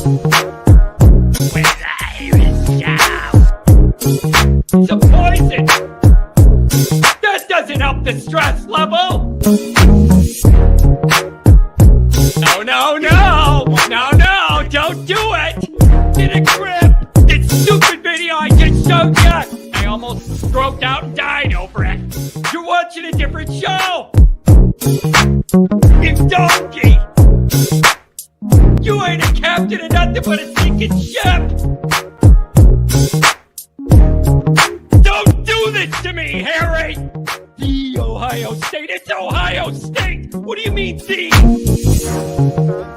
It's a poison. That doesn't help the stress level. No, don't do it. Get a grip. This stupid video I just showed you. I almost stroked out and died over it. You're watching a different show. You donkey. You ain't a captain of nothing but a sinking ship. Don't do this to me, Harry. The Ohio State. It's Ohio State. What do you mean, the?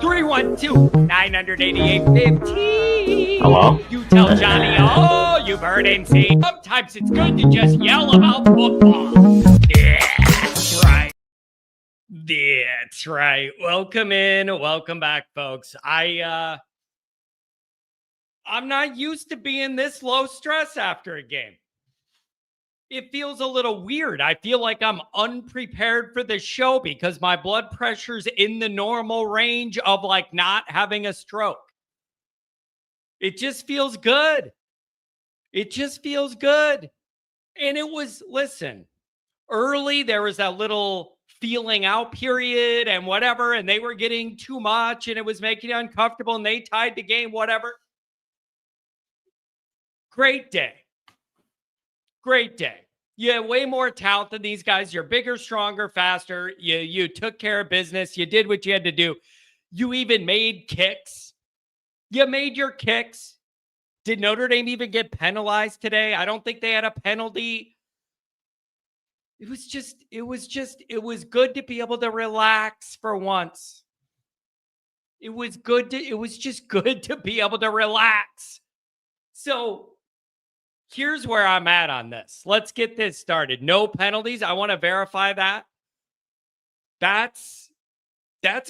312-988-15. Hello? You tell Johnny all you've heard and seen. Sometimes it's good to just yell about football. Yeah, that's right. That's right. Welcome in. Welcome back, folks. I'm not used to being this low stress after a game. It feels a little weird. I feel like I'm unprepared for the show because my blood pressure's in the normal range of like not having a stroke. It just feels good. It just feels good. And it was, listen, early there was that little feeling out period and whatever, and they were getting too much and it was making it uncomfortable and they tied the game, whatever. Great day. Great day. You have way more talent than these guys. You're bigger, stronger, faster. You took care of business. You did what you had to do. You even made kicks. You made your kicks. Did Notre Dame even get penalized today? I don't think they had a penalty. It was good to be able to relax for once. It was just good to be able to relax. So, here's where I'm at on this. Let's get this started. No penalties. I want to verify that. That's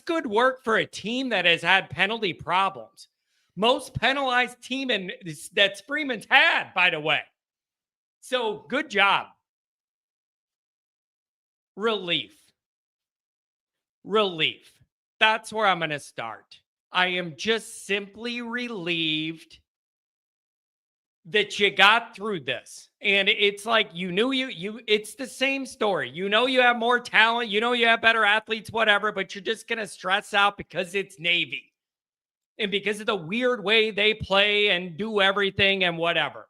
good work for a team that has had penalty problems. Most penalized team that Freeman's had, by the way. So good job. Relief. That's where I'm going to start. I am just simply relieved that you got through this. And it's like you knew it's the same story. You know you have more talent, you know you have better athletes, whatever, but you're just going to stress out because it's Navy. And because of the weird way they play and do everything and whatever.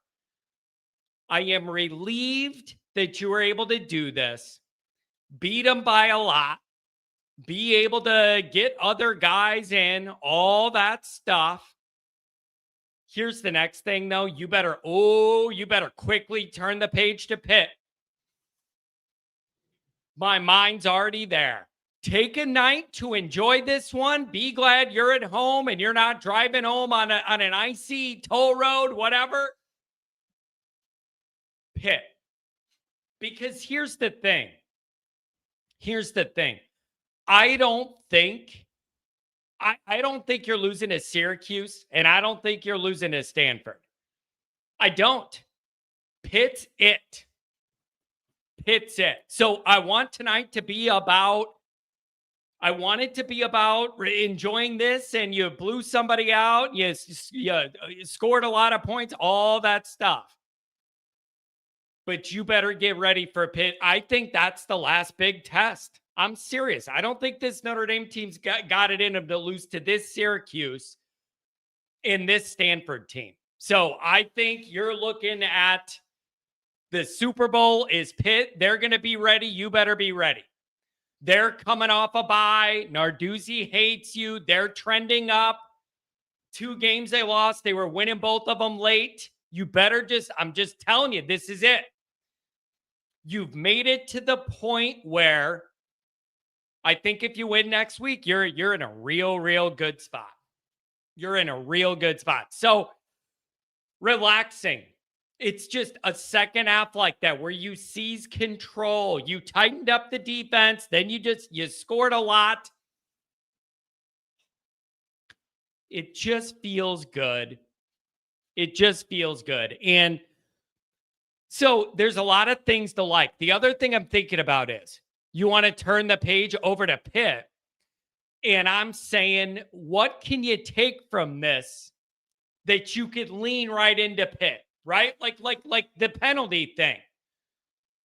I am relieved that you were able to do this. Beat them by a lot. Be able to get other guys in, all that stuff. Here's the next thing, though. You better quickly turn the page to Pitt. My mind's already there. Take a night to enjoy this one. Be glad you're at home and you're not driving home on an icy toll road, whatever. Pitt. Because here's the thing. I don't think you're losing to Syracuse, and I don't think you're losing to Stanford. I don't. Pitt's it. So I want tonight to be about, enjoying this, and you blew somebody out, you scored a lot of points, all that stuff. But you better get ready for Pitt. I think that's the last big test. I'm serious. I don't think this Notre Dame team's got it in them to lose to this Syracuse and this Stanford team. So I think you're looking at the Super Bowl is Pitt. They're going to be ready. You better be ready. They're coming off a bye. Narduzzi hates you. They're trending up. 2 games they lost. They were winning both of them late. You better I'm just telling you, this is it. You've made it to the point where I think if you win next week, you're in a real good spot. You're in a real good spot. So relaxing. It's just a second half like that where you seize control. You tightened up the defense. Then you scored a lot. It just feels good. And so there's a lot of things to like. The other thing I'm thinking about is you want to turn the page over to Pitt. And I'm saying, what can you take from this that you could lean right into Pitt, right? Like the penalty thing.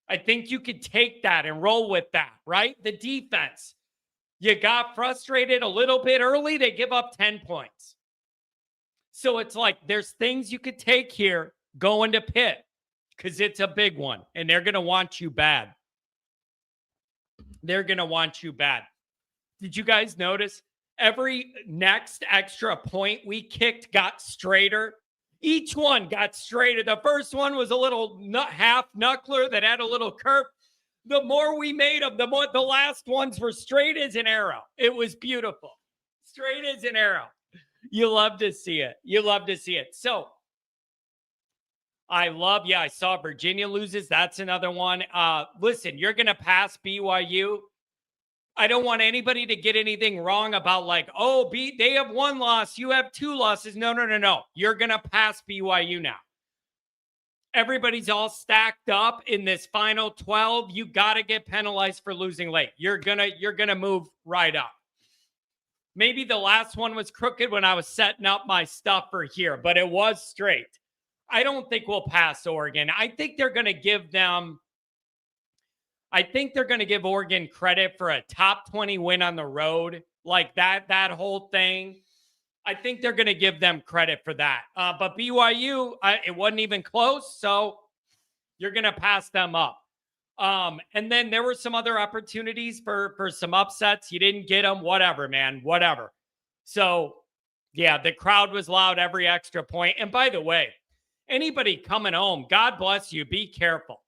I think you could take that and roll with that, right? The defense. You got frustrated a little bit early, they give up 10 points. So it's like there's things you could take here going to Pitt because it's a big one and they're going to want you bad. They're going to want you bad. Did you guys notice every next extra point we kicked got straighter? Each one got straighter. The first one was a little half knuckler that had a little curve. The more we made them, the last ones were straight as an arrow. It was beautiful. Straight as an arrow. You love to see it. You love to see it. So I saw Virginia loses. That's another one. Listen, you're going to pass BYU. I don't want anybody to get anything wrong about like, oh, they have one loss. You have two losses. No. You're going to pass BYU now. Everybody's all stacked up in this final 12. You got to get penalized for losing late. You're going to move right up. Maybe the last one was crooked when I was setting up my stuff for here, but it was straight. I don't think we'll pass Oregon. I think they're going to give Oregon credit for a top 20 win on the road. Like that whole thing. I think they're going to give them credit for that. But BYU, it wasn't even close. So you're going to pass them up. And then there were some other opportunities for some upsets. You didn't get them. Whatever, man. Whatever. So, yeah, the crowd was loud every extra point. And by the way, anybody coming home, God bless you. Be careful.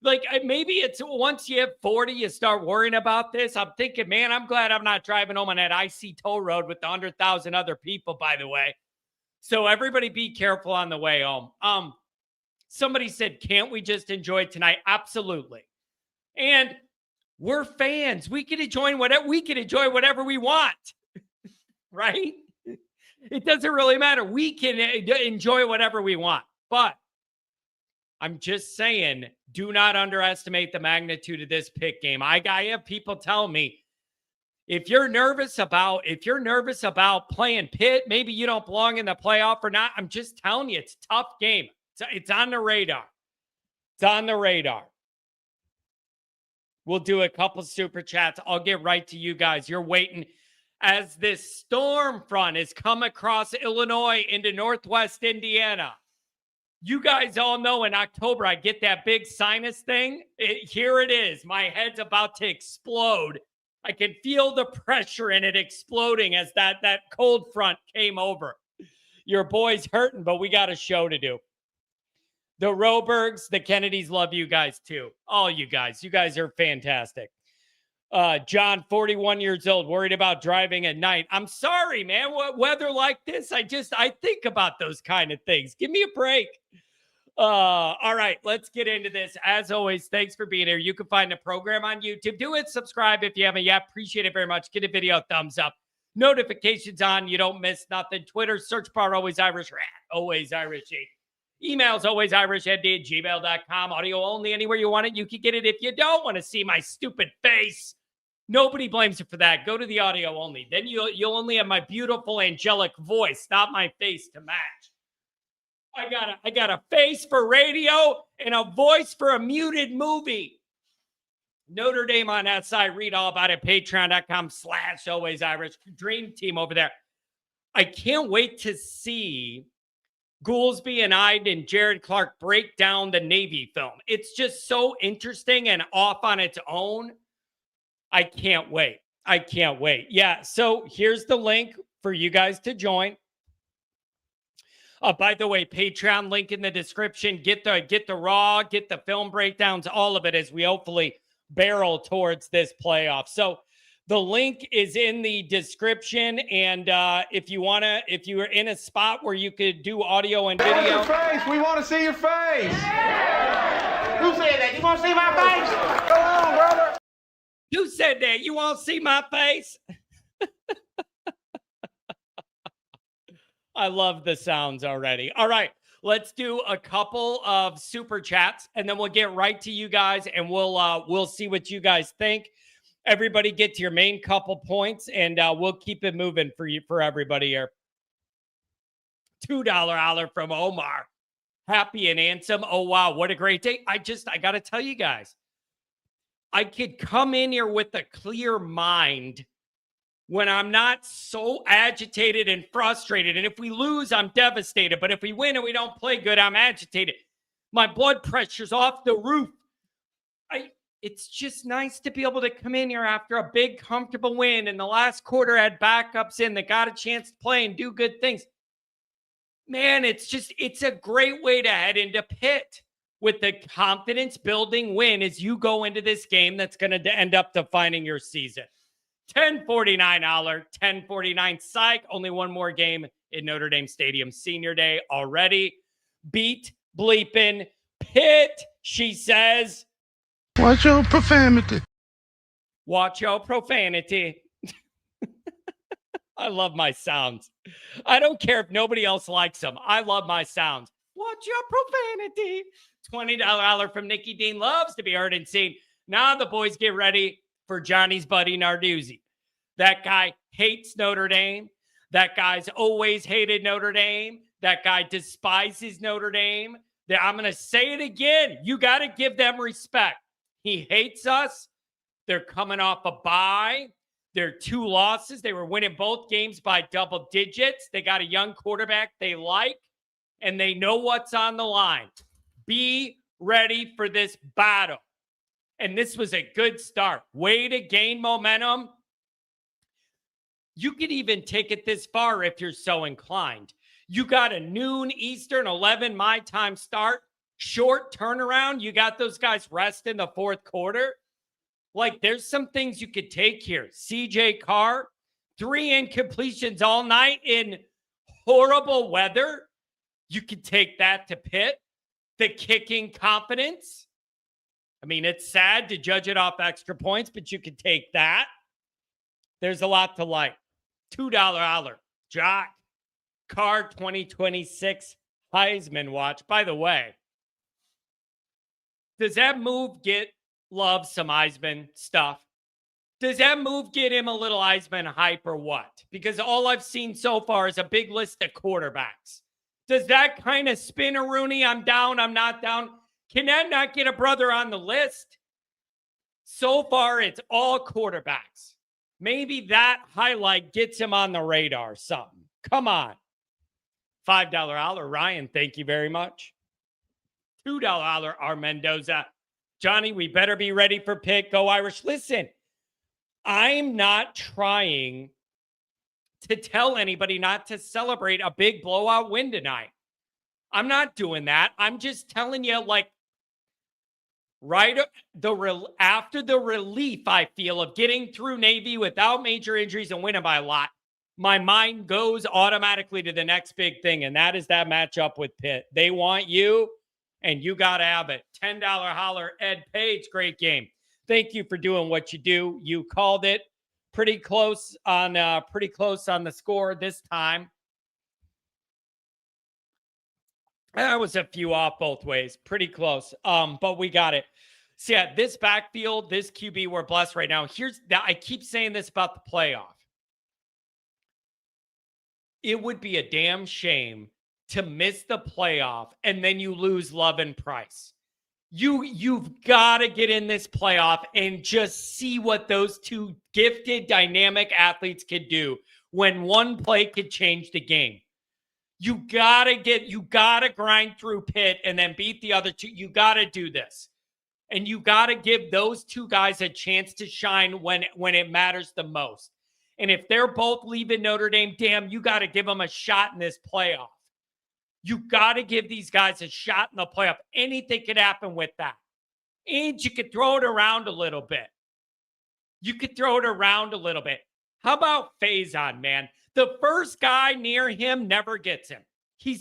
Like, maybe it's once you hit 40, you start worrying about this. I'm thinking, man, I'm glad I'm not driving home on that icy toll road with the 100,000 other people, by the way. So everybody be careful on the way home. Somebody said, can't we just enjoy tonight? Absolutely. And we're fans. We can enjoy whatever we want, right? It doesn't really matter. We can enjoy whatever we want. But I'm just saying, do not underestimate the magnitude of this Pitt game. I have people telling me, if you're nervous about playing Pitt, maybe you don't belong in the playoff or not. I'm just telling you, it's a tough game. It's on the radar. It's on the radar. We'll do a couple super chats. I'll get right to you guys. You're waiting as this storm front has come across Illinois into Northwest Indiana. You guys all know in October, I get that big sinus thing. Here it is. My head's about to explode. I can feel the pressure in it exploding as that cold front came over. Your boy's hurting, but we got a show to do. The Robergs, the Kennedys love you guys too. All you guys. You guys are fantastic. John, 41 years old, worried about driving at night. I'm sorry, man. What weather like this? I think about those kind of things. Give me a break. All right, let's get into this. As always, thanks for being here. You can find the program on YouTube. Do it. Subscribe if you haven't yet. Appreciate it very much. Get a video a thumbs up. Notifications on. You don't miss nothing. Twitter, search bar, Always Irish, Always Irish. Emails, alwaysirishhead@gmail.com. Audio only, anywhere you want it. You can get it if you don't want to see my stupid face. Nobody blames you for that. Go to the audio only. Then you'll only have my beautiful angelic voice, not my face to match. I got a face for radio and a voice for a muted movie. Notre Dame on that side. Read all about it. Patreon.com/alwaysirish. Dream team over there. I can't wait to see Goolsby and Ide and Jared Clark break down the Navy film. It's just so interesting and off on its own. I can't wait. Yeah, so here's the link for you guys to join. By the way, Patreon link in the description. Get the raw, get the film breakdowns, all of it as we hopefully barrel towards this playoff. So the link is in the description, and if you're in a spot where you could do audio and video. Your face. We want to see your face. Yeah. Who said that? You want to see my face? Come on, brother. Who said that? You want to see my face? I love the sounds already. All right, let's do a couple of super chats, and then we'll get right to you guys, and we'll see what you guys think. Everybody get to your main couple points, and we'll keep it moving for everybody here. $2 holler from Omar. Happy and handsome. Oh, wow. What a great day. I got to tell you guys, I could come in here with a clear mind when I'm not so agitated and frustrated. And if we lose, I'm devastated. But if we win and we don't play good, I'm agitated. My blood pressure's off the roof. It's just nice to be able to come in here after a big, comfortable win. And the last quarter had backups in that got a chance to play and do good things. Man, it's a great way to head into Pitt with the confidence building win as you go into this game that's going to end up defining your season. $10.49, $10.49 psych. Only one more game in Notre Dame Stadium Senior Day already. Beat bleeping Pitt, she says. Watch your profanity. Watch your profanity. I love my sounds. I don't care if nobody else likes them. I love my sounds. Watch your profanity. $20 from Nikki Dean. Loves to be heard and seen. Now the boys get ready for Johnny's buddy Narduzzi. That guy hates Notre Dame. That guy's always hated Notre Dame. That guy despises Notre Dame. I'm going to say it again. You got to give them respect. He hates us. They're coming off a bye. They're 2 losses. They were winning both games by double digits. They got a young quarterback they like, and they know what's on the line. Be ready for this battle. And this was a good start. Way to gain momentum. You could even take it this far if you're so inclined. You got a noon Eastern, 11 my time start. Short turnaround. You got those guys rest in the fourth quarter. Like, there's some things you could take here. CJ Carr, 3 incompletions all night in horrible weather. You could take that to Pitt. The kicking confidence. I mean, it's sad to judge it off extra points, but you could take that. There's a lot to like. $2 holler. Jock. Carr 2026 Heisman watch. By the way, does that move get Love some Heisman stuff? Does that move get him a little Heisman hype or what? Because all I've seen so far is a big list of quarterbacks. Does that kind of spin a Rooney? I'm down, I'm not down. Can that not get a brother on the list? So far, it's all quarterbacks. Maybe that highlight gets him on the radar, something. Come on. $5 holler. Ryan, thank you very much. $2 holler. R. Mendoza. Johnny, we better be ready for Pitt. Go Irish. Listen, I'm not trying to tell anybody not to celebrate a big blowout win tonight. I'm not doing that. I'm just telling you, like, after the relief I feel of getting through Navy without major injuries and winning by a lot, my mind goes automatically to the next big thing, and that is that matchup with Pitt. They want you. And you got to have it. $10 holler, Ed Page. Great game. Thank you for doing what you do. You called it pretty close on the score this time. That was a few off both ways. Pretty close. But we got it. So yeah, this backfield, this QB, we're blessed right now. I keep saying this about the playoff. It would be a damn shame to miss the playoff and then you lose Love and Price. You've got to get in this playoff and just see what those two gifted, dynamic athletes could do when one play could change the game. You got to grind through Pitt and then beat the other two. You got to do this. And you got to give those two guys a chance to shine when it matters the most. And if they're both leaving Notre Dame, damn, you got to give them a shot in this playoff. You got to give these guys a shot in the playoff. Anything could happen with that. And you could throw it around a little bit. How about Faison, man? The first guy near him never gets him. He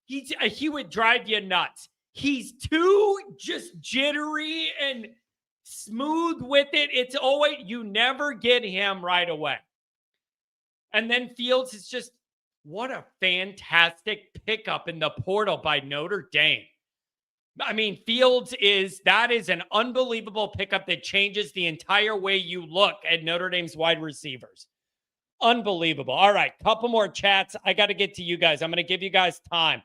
would drive you nuts. He's too just jittery and smooth with it. It's always, you never get him right away. And then Fields is just, what a fantastic pickup in the portal by Notre Dame. I mean, that is an unbelievable pickup that changes the entire way you look at Notre Dame's wide receivers. Unbelievable. All right, couple more chats. I got to get to you guys. I'm going to give you guys time.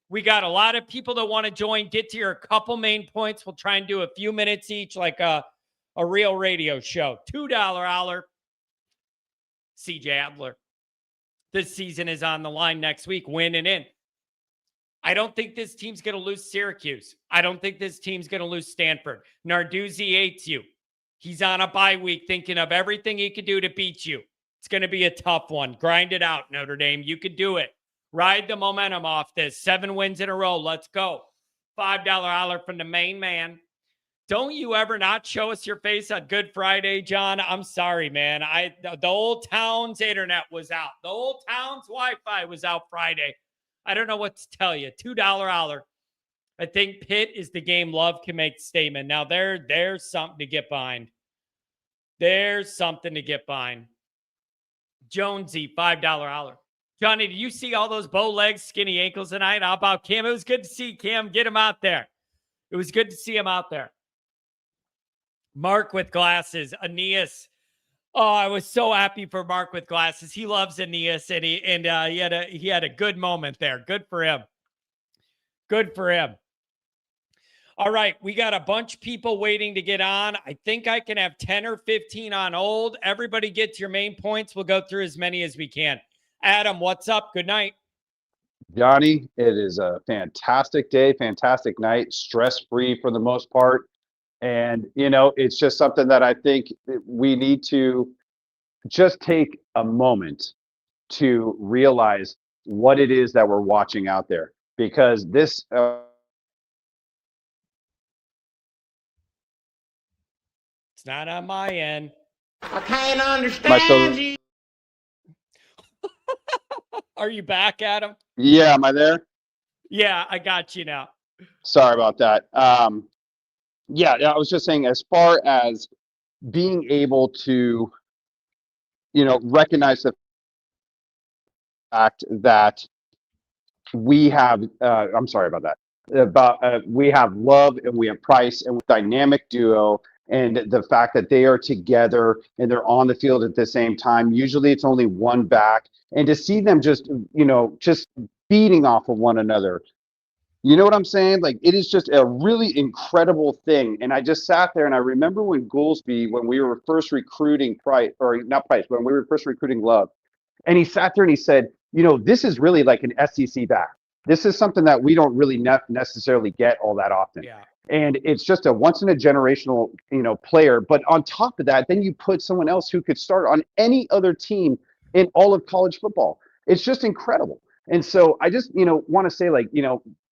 We got a lot of people that want to join. Get to your couple main points. We'll try and do a few minutes each, like a real radio show. $2 hour. CJ Adler. This season is on the line next week. Win and in. I don't think this team's going to lose Syracuse. I don't think this team's going to lose Stanford. Narduzzi hates you. He's on a bye week thinking of everything he could do to beat you. It's going to be a tough one. Grind it out, Notre Dame. You could do it. Ride the momentum off this. 7 wins in a row. Let's go. $5 holler from the main man. Don't you ever not show us your face on Good Friday, John? I'm sorry, man. The old town's internet was out. The old town's Wi-Fi was out Friday. I don't know what to tell you. $2 holler. I think Pitt is the game Love can make the statement. Now, there's something to get behind. There's something to get behind. Jonesy, $5 holler. Johnny, did you see all those bow legs, skinny ankles tonight? How about Cam? It was good to see Cam. Get him out there. It was good to see him out there. Mark with glasses. Aeneas. Oh, I was so happy for Mark with glasses. He loves Aeneas, and he had a good moment there. Good for him. Good for him. All right, we got a bunch of people waiting to get on. I think I can have 10 or 15 on hold. Everybody get to your main points. We'll go through as many as we can. Adam, what's up? Good night. Johnny, it is a fantastic day, fantastic night, stress-free for the most part. And, it's just something that I think we need to just take a moment to realize what it is that we're watching out there. Because this... It's not on my end. I can't understand you. Are you back, Adam? Yeah, am I there? Yeah, I got you now. Sorry about that. Yeah, I was just saying, as far as being able to, recognize the fact that we have, I'm sorry about that, we have Love and we have Price and dynamic duo, and the fact that they are together and they're on the field at the same time. Usually it's only one back, and to see them just feeding off of one another. You know what I'm saying? Like, it is just a really incredible thing. And I just sat there and I remember when Goolsby, when we were first recruiting when we were first recruiting Love, and he sat there and he said, this is really like an SEC back. This is something that we don't really necessarily get all that often. Yeah. And it's just a once in a generational, player. But on top of that, then you put someone else who could start on any other team in all of college football. It's just incredible. And so I just, want to say,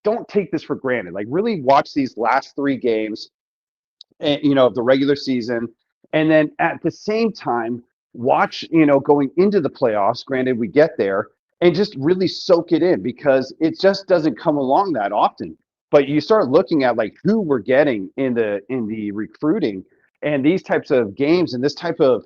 don't take this for granted. Like, really watch these last 3 games, of the regular season. And then at the same time, watch, going into the playoffs, granted we get there, and just really soak it in, because it just doesn't come along that often. But you start looking at who we're getting in the recruiting and these types of games and this type of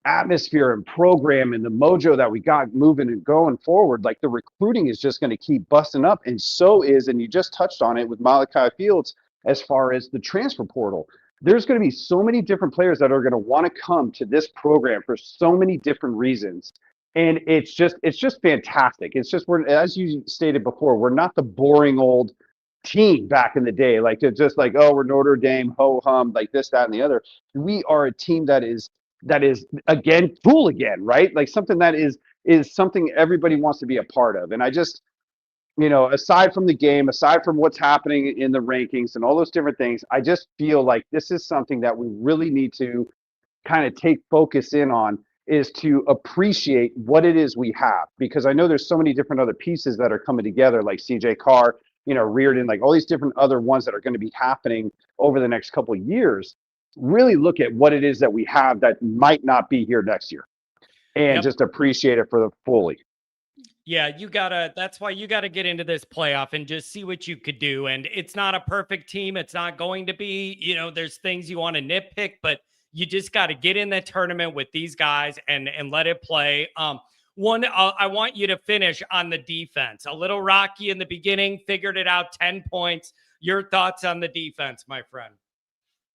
atmosphere and program and the mojo that we got moving and going forward. Like, the recruiting is just going to keep busting up, and you just touched on it with Malachi Fields as far as the transfer portal. There's going to be so many different players that are going to want to come to this program for so many different reasons. And it's just fantastic. It's just, as you stated before, we're not the boring old team back in the day. Like, it's just we're Notre Dame, ho hum, like this, that, and the other. We are a team that is again cool again, right? Like, something that is something everybody wants to be a part of. And I just, aside from the game, aside from what's happening in the rankings and all those different things, I just feel like this is something that we really need to kind of take focus in on, is to appreciate what it is we have. Because I know there's so many different other pieces that are coming together, like CJ Carr, Reardon, like all these different other ones that are going to be happening over the next couple of years. Really look at what it is that we have that might not be here next year, and just appreciate it for the fully. Yeah, that's why you gotta get into this playoff and just see what you could do. And it's not a perfect team. It's not going to be, there's things you want to nitpick, but you just got to get in the tournament with these guys and let it play. I want you to finish on the defense. A little rocky in the beginning, figured it out, 10 points. Your thoughts on the defense, my friend?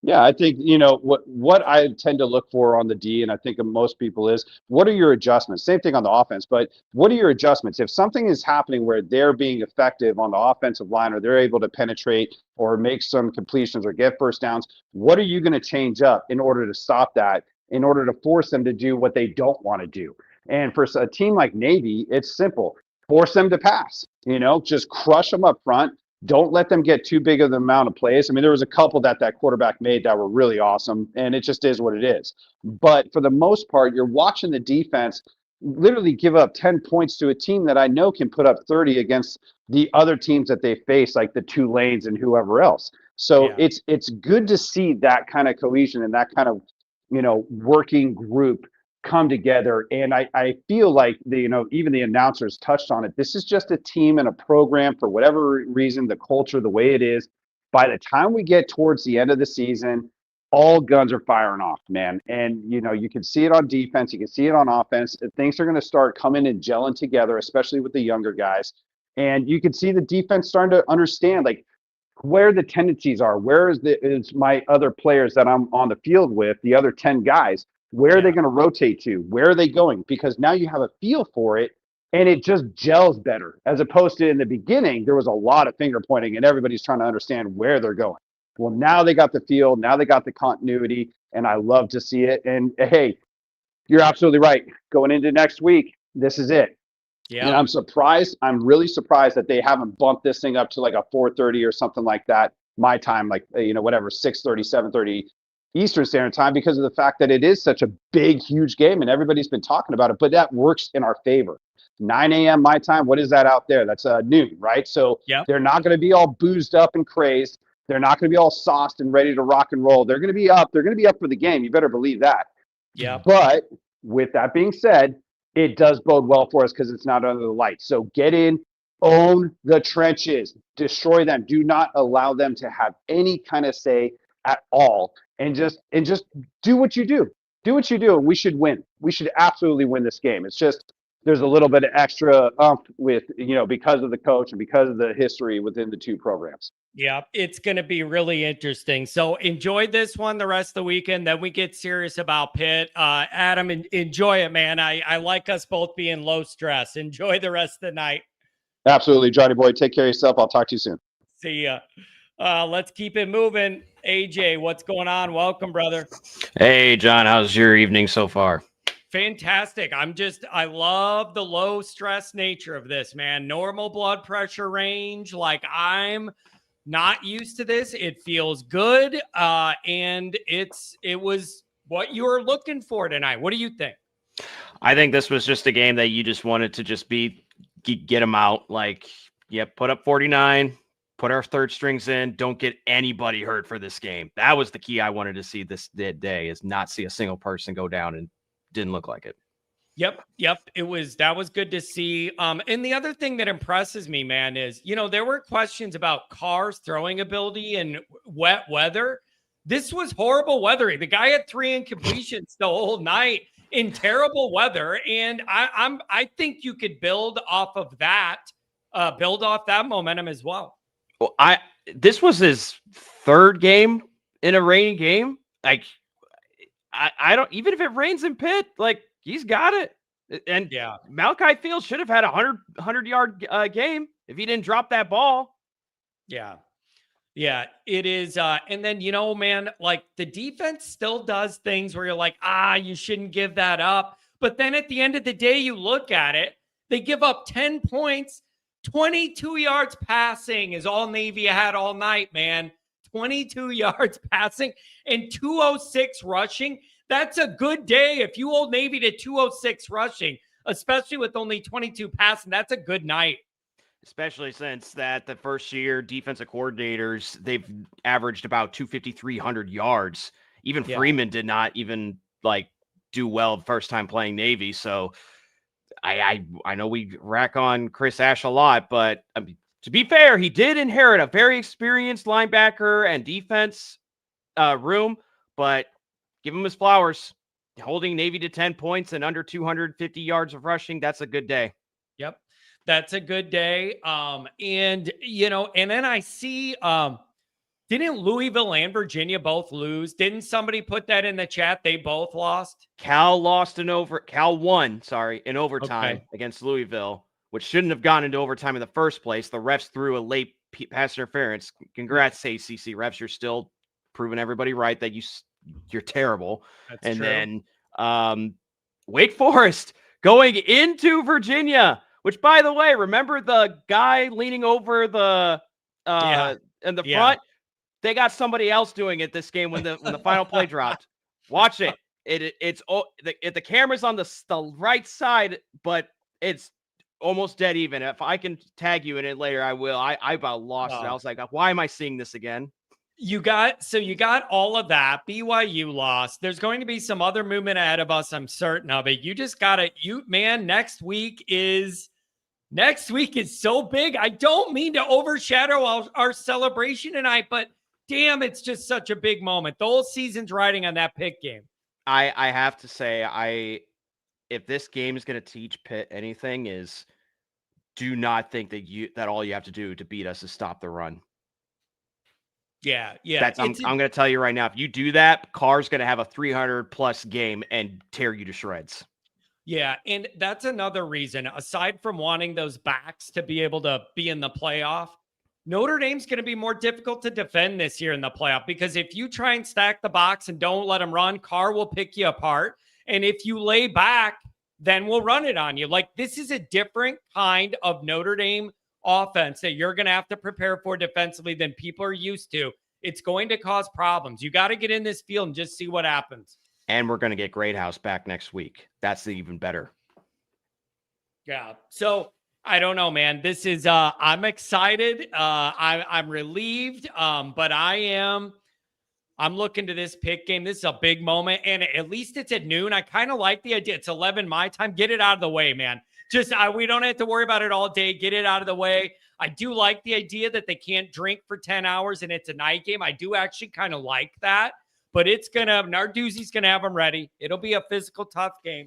Yeah, I think, what I tend to look for on the D, and I think of most people is, what are your adjustments? Same thing on the offense, but what are your adjustments? If something is happening where they're being effective on the offensive line, or they're able to penetrate or make some completions or get first downs, what are you going to change up in order to stop that, in order to force them to do what they don't want to do? And for a team like Navy, it's simple. Force them to pass, just crush them up front. Don't let them get too big of the amount of plays. I mean, there was a couple that quarterback made that were really awesome, and it just is what it is. But for the most part, you're watching the defense literally give up 10 points to a team that I know can put up 30 against the other teams that they face, like the Tulanes and whoever else. So it's good to see that kind of cohesion and that kind of, working group come together. And I feel like even the announcers touched on it. This is just a team and a program, for whatever reason, the culture, the way it is. By the time we get towards the end of the season, all guns are firing off, man. And you can see it on defense, you can see it on offense. Things are going to start coming and gelling together, especially with the younger guys. And you can see the defense starting to understand, like, where the tendencies are. Where is my other players that I'm on the field with, the other 10 guys? Where are they going to rotate to? Where are they going? Because now you have a feel for it, and it just gels better, as opposed to in the beginning, there was a lot of finger pointing and everybody's trying to understand where they're going. Well, now they got the feel, now they got the continuity, and I love to see it. And hey, you're absolutely right. Going into next week, this is it. Yeah. And I'm really surprised that they haven't bumped this thing up to like a 4:30 or something like that. My time, like, whatever, 6:30, 7:30 Eastern Standard Time, because of the fact that it is such a big, huge game and everybody's been talking about it, but that works in our favor. 9 a.m. my time, what is that out there? That's noon, right? So they're not going to be all boozed up and crazed. They're not going to be all sauced and ready to rock and roll. They're going to be up. They're going to be up for the game. You better believe that. Yeah. But with that being said, it does bode well for us because it's not under the lights. So get in, own the trenches, destroy them. Do not allow them to have any kind of say at all. And just do what you do. Do what you do, and we should win. We should absolutely win this game. It's just there's a little bit of extra with, because of the coach and because of the history within the two programs. Yeah, it's going to be really interesting. So enjoy this one the rest of the weekend. Then we get serious about Pitt. Adam, enjoy it, man. I like us both being low stress. Enjoy the rest of the night. Absolutely, Johnny boy. Take care of yourself. I'll talk to you soon. See ya. Let's keep it moving. AJ, what's going on? Welcome, brother. Hey, John. How's your evening so far? Fantastic. I love the low stress nature of this, man. Normal blood pressure range. Like, I'm not used to this. It feels good. And it was what you were looking for tonight. What do you think? I think this was just a game that you just wanted to just get them out. Like, put up 49, put our third strings in. Don't get anybody hurt for this game. That was the key I wanted to see this day, is not see a single person go down, and didn't look like it. Yep. That was good to see. And the other thing that impresses me, man, is, there were questions about Carr's throwing ability in wet weather. This was horrible weather. The guy had 3 incompletions the whole night in terrible weather. And I think you could build off of that momentum as well. Well, this was his third game in a rainy game. Like, I don't, even if it rains in Pitt, like, he's got it. And Malachi Fields should have had a 100-yard game if he didn't drop that ball. Yeah, it is. And then, man, like, the defense still does things where you're like, you shouldn't give that up. But then at the end of the day, you look at it, they give up 10 points, 22 yards passing is all Navy had all night, man. 22 yards passing and 206 rushing. That's a good day. If you hold Navy to 206 rushing, especially with only 22 passing, that's a good night. Especially since that the first year defensive coordinators, they've averaged about 250, 300 yards. Even Freeman did not even do well the first time playing Navy. So I know we rack on Chris Ash a lot, but to be fair, he did inherit a very experienced linebacker and defense room, but give him his flowers. Holding Navy to 10 points and under 250 yards of rushing, that's a good day. Yep. That's a good day. And then I see, didn't Louisville and Virginia both lose? Didn't somebody put that in the chat? They both lost. Cal won, in overtime Okay. against Louisville, which shouldn't have gone into overtime in the first place. The refs threw a late pass interference. Congrats, ACC refs. You're still proving everybody right that you're terrible. That's true. Then Wake Forest going into Virginia, which, by the way, remember the guy leaning over the in the front? They got somebody else doing it this game when the final play dropped. Watch it. The camera's on the right side, but it's almost dead even. If I can tag you in it later, I will. I about lost it. I was like, why am I seeing this again? You got all of that. BYU lost. There's going to be some other movement ahead of us. I'm certain of it. You just gotta, next week is so big. I don't mean to overshadow our celebration tonight, but damn, it's just such a big moment. The whole season's riding on that Pitt game. I have to say, if this game is going to teach Pitt anything, is do not think that all you have to do to beat us is stop the run. Yeah. I'm going to tell you right now, if you do that, Carr's going to have a 300+ game and tear you to shreds. Yeah, and that's another reason, aside from wanting those backs to be able to be in the playoff, Notre Dame's going to be more difficult to defend this year in the playoff, because if you try and stack the box and don't let them run, Carr will pick you apart. And if you lay back, then we'll run it on you. Like, this is a different kind of Notre Dame offense that you're going to have to prepare for defensively than people are used to. It's going to cause problems. You got to get in this field and just see what happens. And we're going to get Greathouse back next week. That's even better. Yeah. So I don't know, man. This is, I'm excited. I'm relieved. But I'm looking to this Pitt game. This is a big moment. And at least it's at noon. I kind of like the idea. It's 11 my time. Get it out of the way, man. Just, we don't have to worry about it all day. Get it out of the way. I do like the idea that they can't drink for 10 hours and it's a night game. I do actually kind of like that. But Narduzzi's going to have them ready. It'll be a physical, tough game.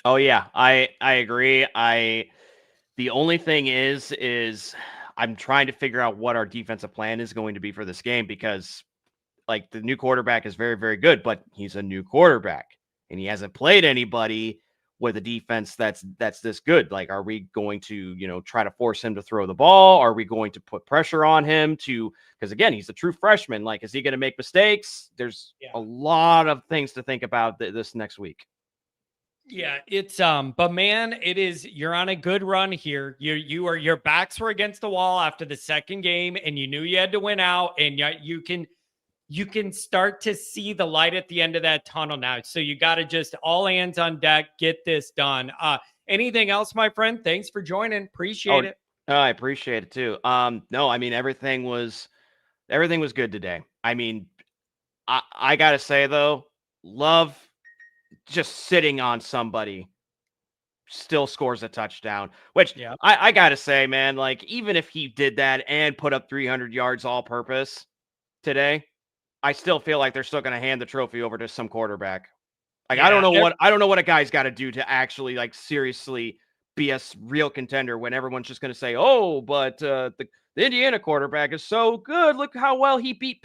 Oh, yeah. I agree. The only thing is I'm trying to figure out what our defensive plan is going to be for this game, because like the new quarterback is very, very good, but he's a new quarterback and he hasn't played anybody with a defense that's this good. Like, are we going to, try to force him to throw the ball? Are we going to put pressure on him because again, he's a true freshman. Like, is he going to make mistakes? There's a lot of things to think about this next week. Yeah, it's but man, you're on a good run here. Your backs were against the wall after the second game, and you knew you had to win out, and you can start to see the light at the end of that tunnel now. So you got to just all hands on deck, get this done. Anything else, my friend? Thanks for joining. Appreciate it. I appreciate it too. No, I mean, everything was good today. I mean, I gotta say though, love just sitting on somebody still scores a touchdown, which I gotta say, man, like, even if he did that and put up 300 yards all purpose today, I still feel like they're still going to hand the trophy over to some quarterback. Like, I don't know what a guy's got to do to actually, like, seriously be a real contender when everyone's just going to say, oh, but the Indiana quarterback is so good. Look how well he beat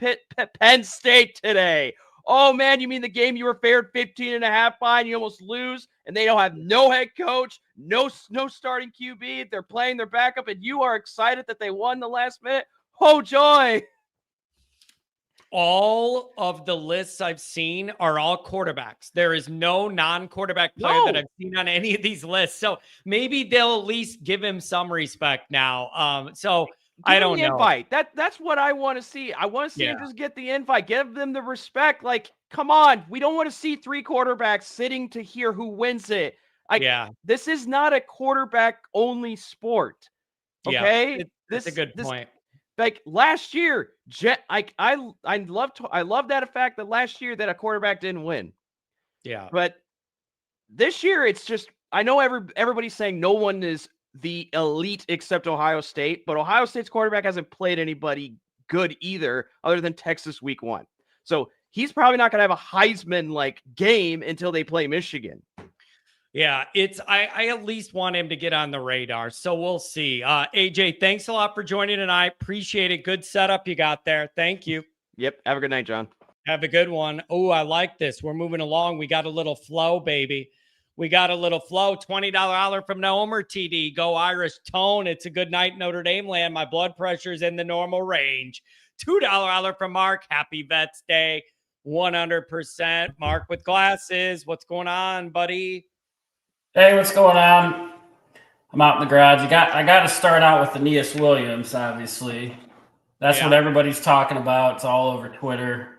Penn State today. Oh, man, you mean the game you were favored 15.5 by and you almost lose, and they don't have no head coach, no starting QB. They're playing their backup, and you are excited that they won the last minute? Oh, joy. All of the lists I've seen are all quarterbacks. There is no non-quarterback player that I've seen on any of these lists. So maybe they'll at least give him some respect now. I don't know. Invite. That's what I want to see. I want to see him just get the invite. Give them the respect. Like, come on. We don't want to see 3 quarterbacks sitting to hear who wins it. This is not a quarterback-only sport. Okay? Yeah, that's a good point. Like last year, I love that fact that last year that a quarterback didn't win. Yeah. But this year, it's just, I know everybody's saying no one is the elite except Ohio State, but Ohio State's quarterback hasn't played anybody good either, other than Texas week 1. So he's probably not going to have a Heisman like game until they play Michigan. Yeah, I at least want him to get on the radar. So we'll see. AJ, thanks a lot for joining tonight. Appreciate it. Good setup you got there. Thank you. Yep. Have a good night, John. Have a good one. Oh, I like this. We're moving along. We got a little flow, baby. We got a little flow. $20 holler from Notre TD. Go Irish Tone. It's a good night, Notre Dame land. My blood pressure's in the normal range. $2 holler from Mark. Happy Vets Day. 100%. Mark with glasses. What's going on, buddy? Hey, what's going on? I'm out in the garage. I got to start out with Aeneas Williams, obviously. That's what everybody's talking about. It's all over Twitter.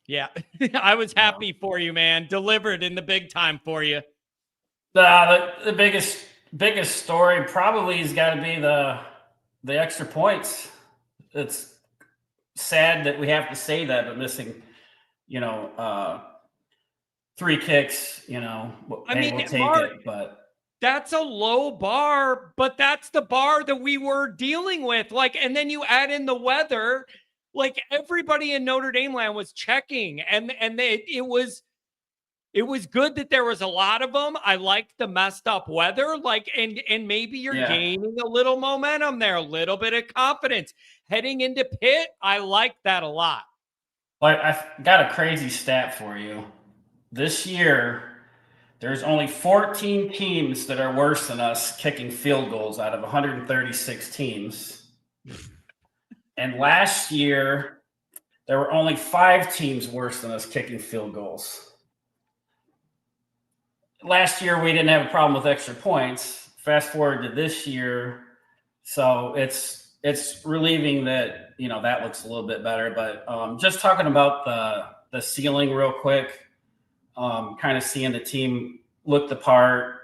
Yeah, I was happy for you, man. Delivered in the big time for you. The biggest story probably has got to be the extra points. It's sad that we have to say that, but missing, 3 kicks, we'll take Mark, it. But that's a low bar, but that's the bar that we were dealing with. And then you add in the weather. Everybody in Notre Dame land was checking, and it was good that there was a lot of them. I liked the messed up weather, and maybe you're gaining a little momentum there, a little bit of confidence heading into Pitt. I like that a lot. I've got a crazy stat for you. This year, there's only 14 teams that are worse than us kicking field goals out of 136 teams. And last year, there were only 5 teams worse than us kicking field goals. Last year, we didn't have a problem with extra points. Fast forward to this year, so it's relieving that that looks a little bit better. But just talking about the ceiling real quick, kind of seeing the team look the part.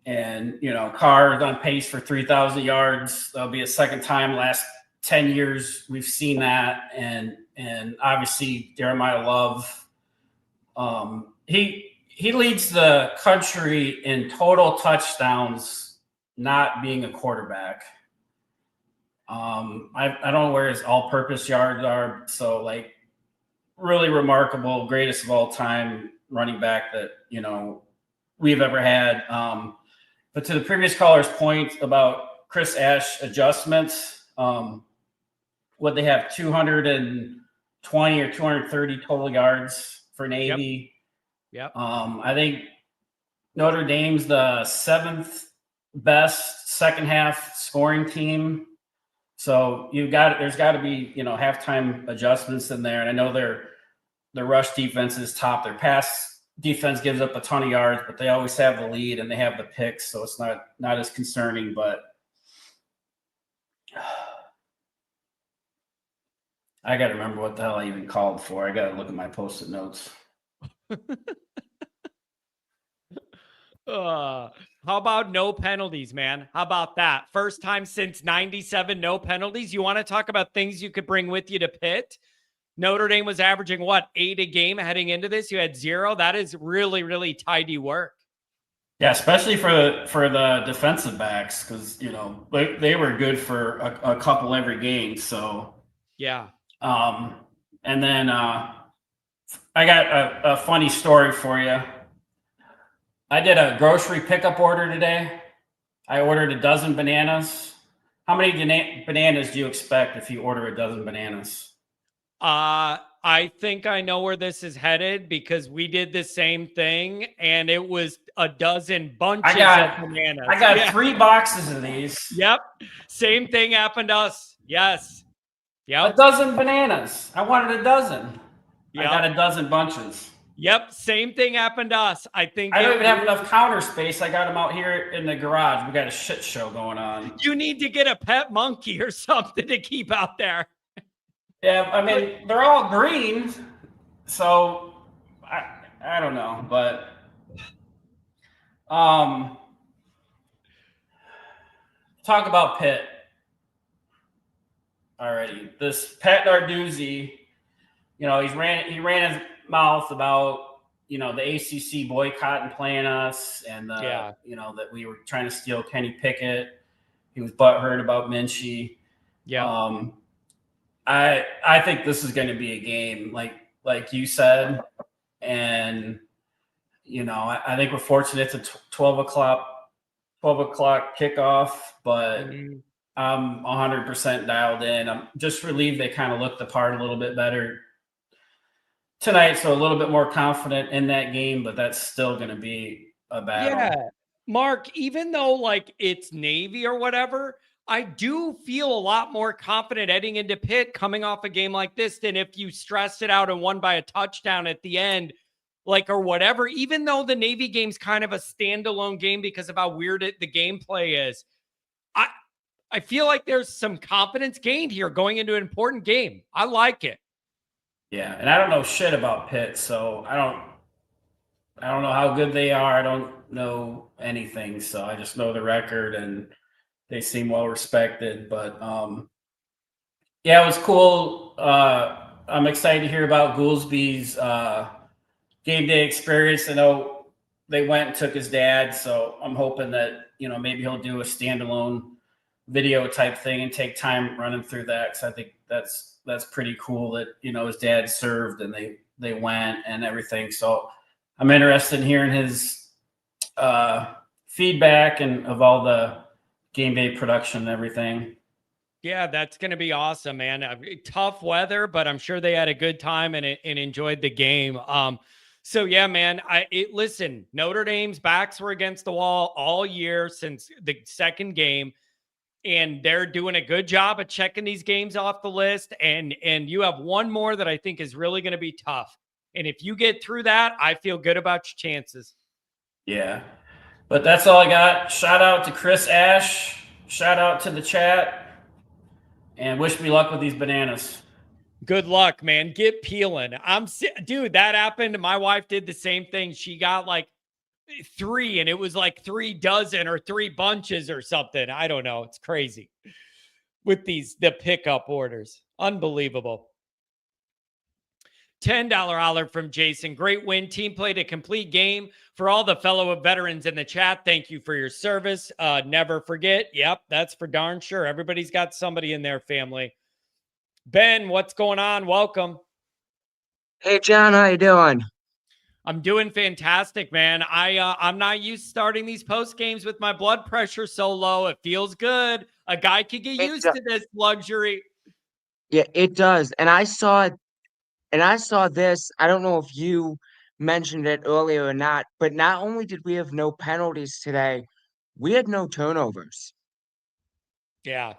And, Carr is on pace for 3,000 yards. That'll be a second time last 10 years we've seen that. And obviously Jeremiah Love, he leads the country in total touchdowns not being a quarterback. I don't know where his all-purpose yards are. So, really remarkable, greatest of all time running back that, we've ever had. But to the previous caller's point about Chris Ash adjustments, what they have 220 or 230 total yards for Navy. Yep. I think Notre Dame's the 7th best second half scoring team. So there's got to be, halftime adjustments in there. And I know their rush defense is top. Their pass defense gives up a ton of yards, but they always have the lead and they have the picks, so it's not as concerning. But I got to remember what the hell I even called for. I got to look at my post-it notes. How about no penalties, man? How about that? First time since 97, no penalties. You want to talk about things you could bring with you to Pitt? Notre Dame was averaging 8 a game heading into this. You had 0. That is really, really tidy work. Yeah, especially for the defensive backs, because they were good for a couple every game. So yeah. And then I got a funny story for you. I did a grocery pickup order today. I ordered a dozen bananas. How many bananas do you expect if you order a dozen bananas? I think I know where this is headed because we did the same thing and it was a dozen bunches of bananas. I got 3 boxes of these. Yep. Same thing happened to us. Yes. Yep. A dozen bananas. I wanted a dozen. Yep. I got a dozen bunches. Yep. Same thing happened to us. I think I don't even have enough counter space. I got them out here in the garage. We got a shit show going on. You need to get a pet monkey or something to keep out there. Yeah, I mean, they're all green, so I don't know, but talk about Pitt already. This Pat Narduzzi, he ran his mouth about the ACC boycotting playing us, and that we were trying to steal Kenny Pickett. He was butthurt about Minchie. Yeah. I think this is going to be a game like you said, and I think we're fortunate it's a 12 o'clock kickoff, but I'm 100% dialed in. I'm just relieved they kind of looked the part a little bit better tonight, so a little bit more confident in that game, but that's still going to be a battle. Yeah, Mark, even though like it's Navy or whatever, I do feel a lot more confident heading into Pitt coming off a game like this than if you stressed it out and won by a touchdown at the end, like, or whatever. Even though the Navy game's kind of a standalone game because of how weird the gameplay is, I feel like there's some confidence gained here going into an important game. I like it. Yeah, and I don't know shit about Pitt, so I don't know how good they are. I don't know anything, so I just know the record and they seem well respected. But yeah, it was cool. I'm excited to hear about Goolsby's game day experience. I know they went and took his dad, so I'm hoping that maybe he'll do a standalone video type thing and take time running through that, because I think that's pretty cool that his dad served and they went and everything. So I'm interested in hearing his feedback and of all the game day production and everything. Yeah, that's going to be awesome, man. Tough weather, but I'm sure they had a good time and enjoyed the game. So yeah, man, listen, Notre Dame's backs were against the wall all year since the second game, and they're doing a good job of checking these games off the list. And you have one more that I think is really going to be tough. And if you get through that, I feel good about your chances. Yeah. But that's all I got. Shout out to Chris Ash. Shout out to the chat. And wish me luck with these bananas. Good luck, man. Get peeling. Dude, that happened. My wife did the same thing. She got like 3 and it was like 3 dozen or 3 bunches or something. I don't know. It's crazy with the pickup orders. Unbelievable. $10 holler from Jason. Great win. Team played a complete game. For all the fellow veterans in the chat, thank you for your service. Never forget. Yep, that's for darn sure. Everybody's got somebody in their family. Ben, what's going on? Welcome. Hey, John, how you doing? I'm doing fantastic, man. I'm not used to starting these post games with my blood pressure so low. It feels good. A guy could get used to this luxury. Yeah, it does. And I saw this. I don't know if you mentioned it earlier or not, but not only did we have no penalties today, we had no turnovers. Yeah.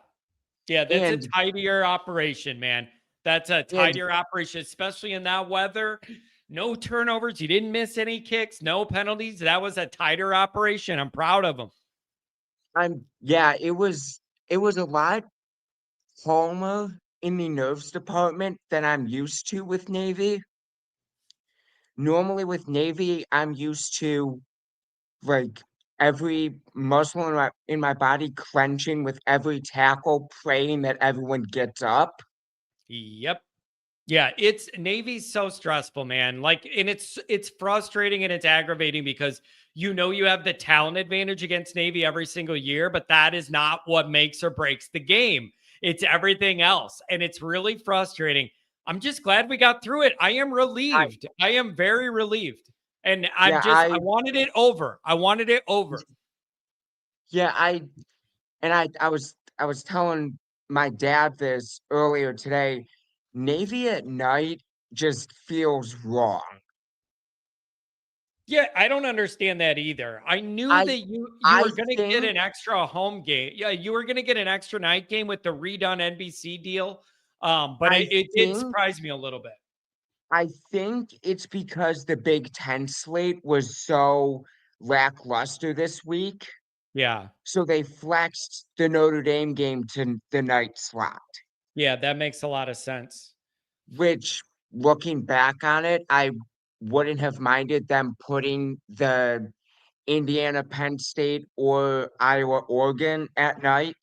Yeah, that's a tidier operation, man. That's a tidier operation, especially in that weather. No turnovers. You didn't miss any kicks, no penalties. That was a tighter operation. I'm proud of them. It was a lot calmer in the nerves department than I'm used to with Navy. Normally with Navy, I'm used to like every muscle in my body clenching with every tackle, praying that everyone gets up. Yep. Yeah, Navy's so stressful, man. Like, and it's frustrating and it's aggravating because you have the talent advantage against Navy every single year, but that is not what makes or breaks the game. It's everything else, and it's really frustrating. I'm just glad we got through it. I am relieved. I am very relieved. And I wanted it over. I wanted it over. Yeah, I was telling my dad this earlier today. Navy at night just feels wrong. Yeah, I don't understand that either. I knew that you were going to get an extra home game. Yeah, you were going to get an extra night game with the redone NBC deal. But it did surprise me a little bit. I think it's because the Big Ten slate was so lackluster this week. Yeah. So they flexed the Notre Dame game to the night slot. Yeah, that makes a lot of sense. Which, looking back on it, I wouldn't have minded them putting the Indiana, Penn State, or Iowa, Oregon at night.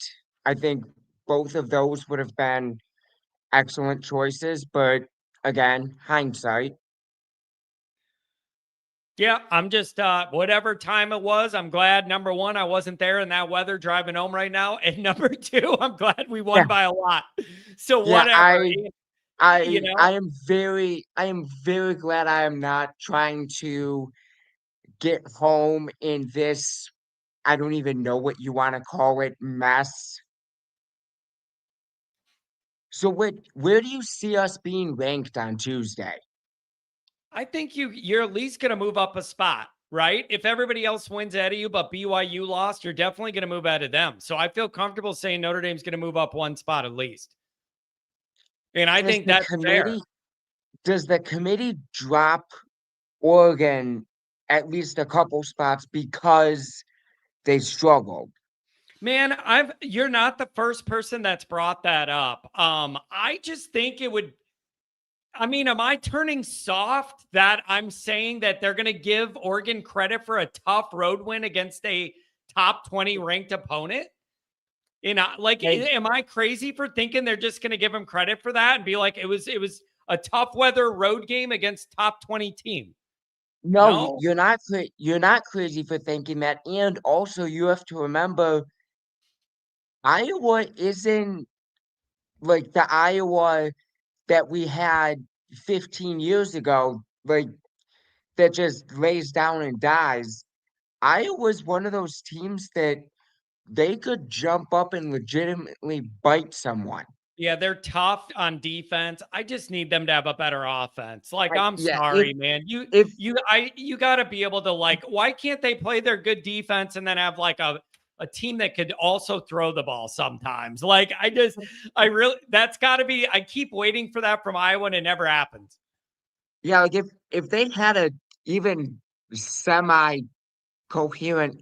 I think both of those would have been excellent choices, but again, hindsight. Yeah, I'm just whatever time it was, I'm glad, number one, I wasn't there in that weather driving home right now. And number two, I'm glad we won by a lot. So whatever. I am very glad I am not trying to get home in this, I don't even know what you want to call it, mess. So where do you see us being ranked on Tuesday? I think you're at least going to move up a spot, right? If everybody else wins ahead of you, but BYU lost, you're definitely going to move ahead of them. So I feel comfortable saying Notre Dame's going to move up one spot at least. And I think that's fair. Does the committee drop Oregon at least a couple spots because they struggled? Man, you're not the first person that's brought that up. I just think it would. I mean, am I turning soft that I'm saying that they're going to give Oregon credit for a tough road win against a top 20 ranked opponent? Am I crazy for thinking they're just going to give them credit for that and be like, it was a tough weather road game against top 20 team? No, you're not. You're not crazy for thinking that. And also, you have to remember, Iowa isn't like the Iowa that we had 15 years ago, like that just lays down and dies. Iowa's one of those teams that they could jump up and legitimately bite someone. Yeah, they're tough on defense. I just need them to have a better offense. I'm sorry, man. You got to be able to why can't they play their good defense and then have a team that could also throw the ball sometimes? That's got to be. I keep waiting for that from Iowa and it never happens. Yeah, like if they had a even semi coherent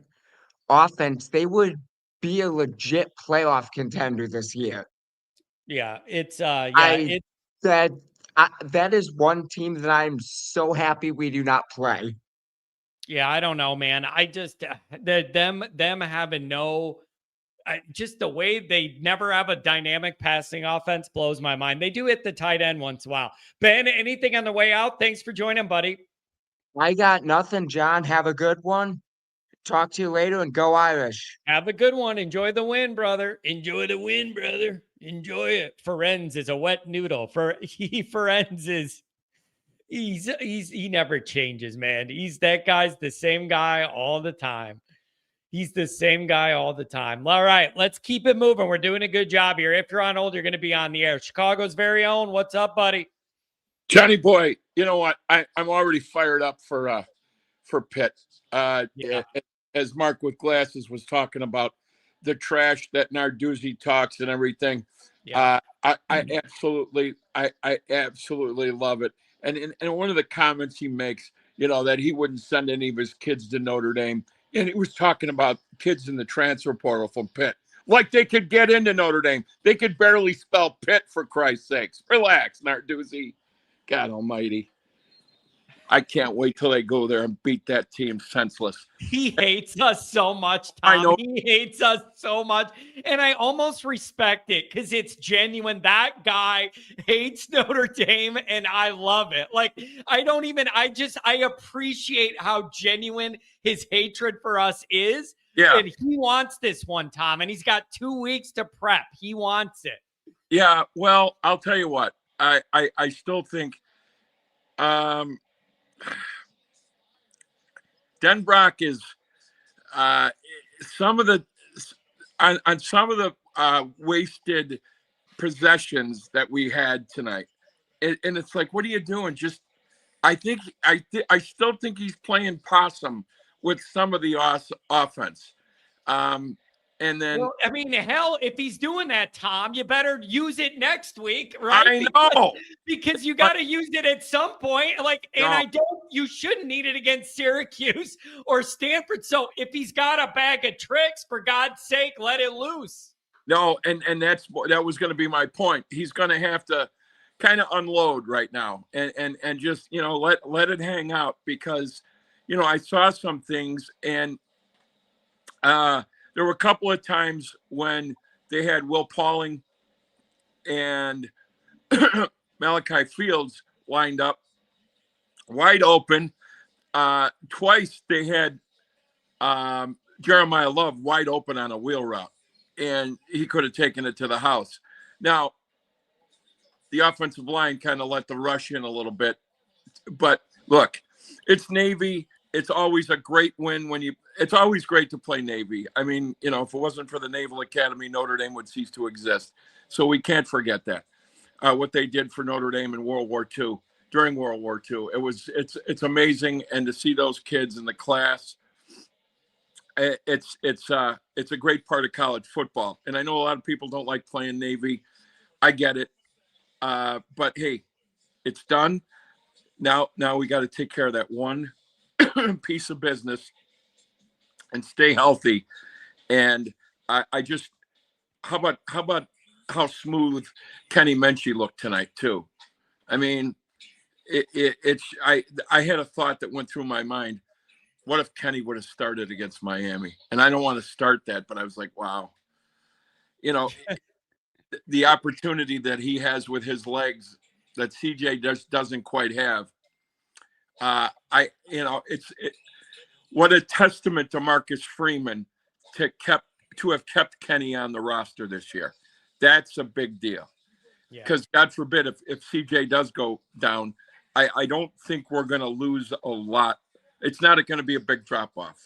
offense, they would be a legit playoff contender this year. Yeah, that is one team that I'm so happy we do not play. Yeah, I don't know, man. I just them having just the way they never have a dynamic passing offense blows my mind. They do hit the tight end once in a while. Ben, anything on the way out? Thanks for joining, buddy. I got nothing, John. Have a good one. Talk to you later and go Irish. Have a good one. Enjoy the win, brother. Enjoy the win, brother. Enjoy it. Ferenz is a wet noodle. Ferenz is he never changes, man. That guy's the same guy all the time. He's the same guy all the time. All right, let's keep it moving. We're doing a good job here. If you're on hold, you're going to be on the air. Chicago's very own. What's up, buddy? Johnny boy, you know what? I'm already fired up for Pitt. As Mark with glasses was talking about the trash that Narduzzi talks and everything. Yeah. I absolutely love it. And one of the comments he makes, that he wouldn't send any of his kids to Notre Dame. And he was talking about kids in the transfer portal from Pitt. Like they could get into Notre Dame. They could barely spell Pitt, for Christ's sakes. Relax, Narduzzi. God almighty. I can't wait till they go there and beat that team senseless. He hates us so much, Tom. I know. He hates us so much. And I almost respect it because it's genuine. That guy hates Notre Dame, and I love it. I appreciate how genuine his hatred for us is. Yeah. And he wants this one, Tom, and he's got 2 weeks to prep. He wants it. Yeah, well, I'll tell you what. I still think Denbrock is some of the wasted possessions that we had tonight, and it's like, what are you doing? I still think he's playing possum with some of the offense. And then, well, I mean, hell, if he's doing that, Tom, you better use it next week, right? I know. Because you got to use it at some point. You shouldn't need it against Syracuse or Stanford. So if he's got a bag of tricks, for God's sake, let it loose. No, and that was going to be my point. He's going to have to kind of unload right now and just, let it hang out because, I saw some things and, there were a couple of times when they had Will Pauling and Malachi Fields lined up wide open. Twice they had Jeremiah Love wide open on a wheel route, and he could have taken it to the house. Now, the offensive line kind of let the rush in a little bit. But look, it's Navy. it's always a great win it's always great to play Navy. I mean, if it wasn't for the Naval Academy, Notre Dame would cease to exist. So we can't forget that. What they did for Notre Dame in World War II, during World War II. It's amazing. And to see those kids in the class, it's a great part of college football. And I know a lot of people don't like playing Navy. I get it. But hey, it's done. Now we got to take care of that one piece of business and stay healthy. And I just, how about how smooth Kenny Menchie looked tonight too? I mean, I had a thought that went through my mind. What if Kenny would have started against Miami? And I don't want to start that, but I was like, wow, the opportunity that he has with his legs that CJ just doesn't quite have. What a testament to Marcus Freeman to have kept Kenny on the roster this year. That's a big deal. Because God forbid if CJ does go down, I don't think we're going to lose a lot. It's not going to be a big drop off.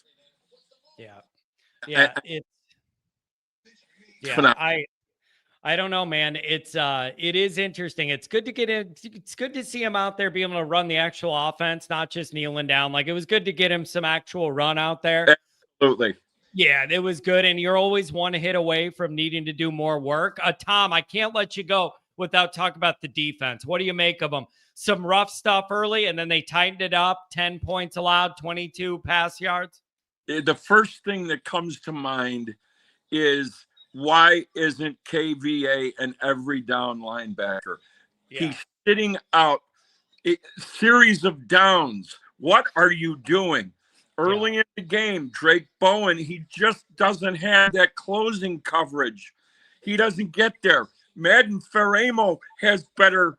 I don't know, man. It is interesting. It's good to get in. It's good to see him out there being able to run the actual offense, not just kneeling down. Like, it was good to get him some actual run out there. Absolutely. Yeah, it was good. And you're always one hit away from needing to do more work. Tom, I can't let you go without talking about the defense. What do you make of them? Some rough stuff early, and then they tightened it up. 10 points allowed, 22 pass yards. The first thing that comes to mind is, why isn't KVA an every down linebacker? He's sitting out a series of downs. What are you doing? Early in the game, Drake Bowen, he just doesn't have that closing coverage. He doesn't get there. Madden Ferramo has better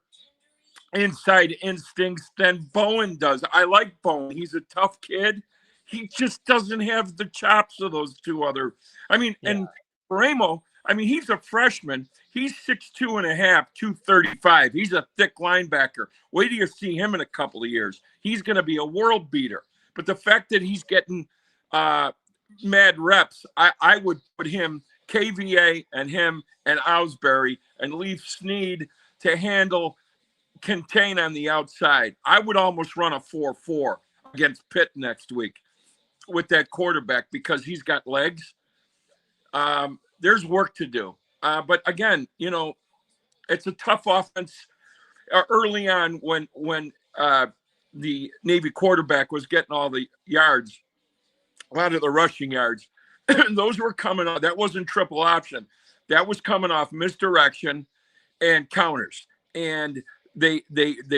inside instincts than Bowen does. I like Bowen. He's a tough kid. He just doesn't have the chops of those two other. And Ferramo, he's a freshman. He's 6'2.5", 235. He's a thick linebacker. Wait till you see him in a couple of years. He's going to be a world beater. But the fact that he's getting mad reps, I would put him, KVA, and him and Ausberry, and leave Sneed to contain on the outside. I would almost run a 4-4 against Pitt next week with that quarterback, because he's got legs. There's work to do. But again, it's a tough offense early on when the Navy quarterback was getting all the yards, a lot of the rushing yards. Those were coming off. That wasn't triple option. That was coming off misdirection and counters. And they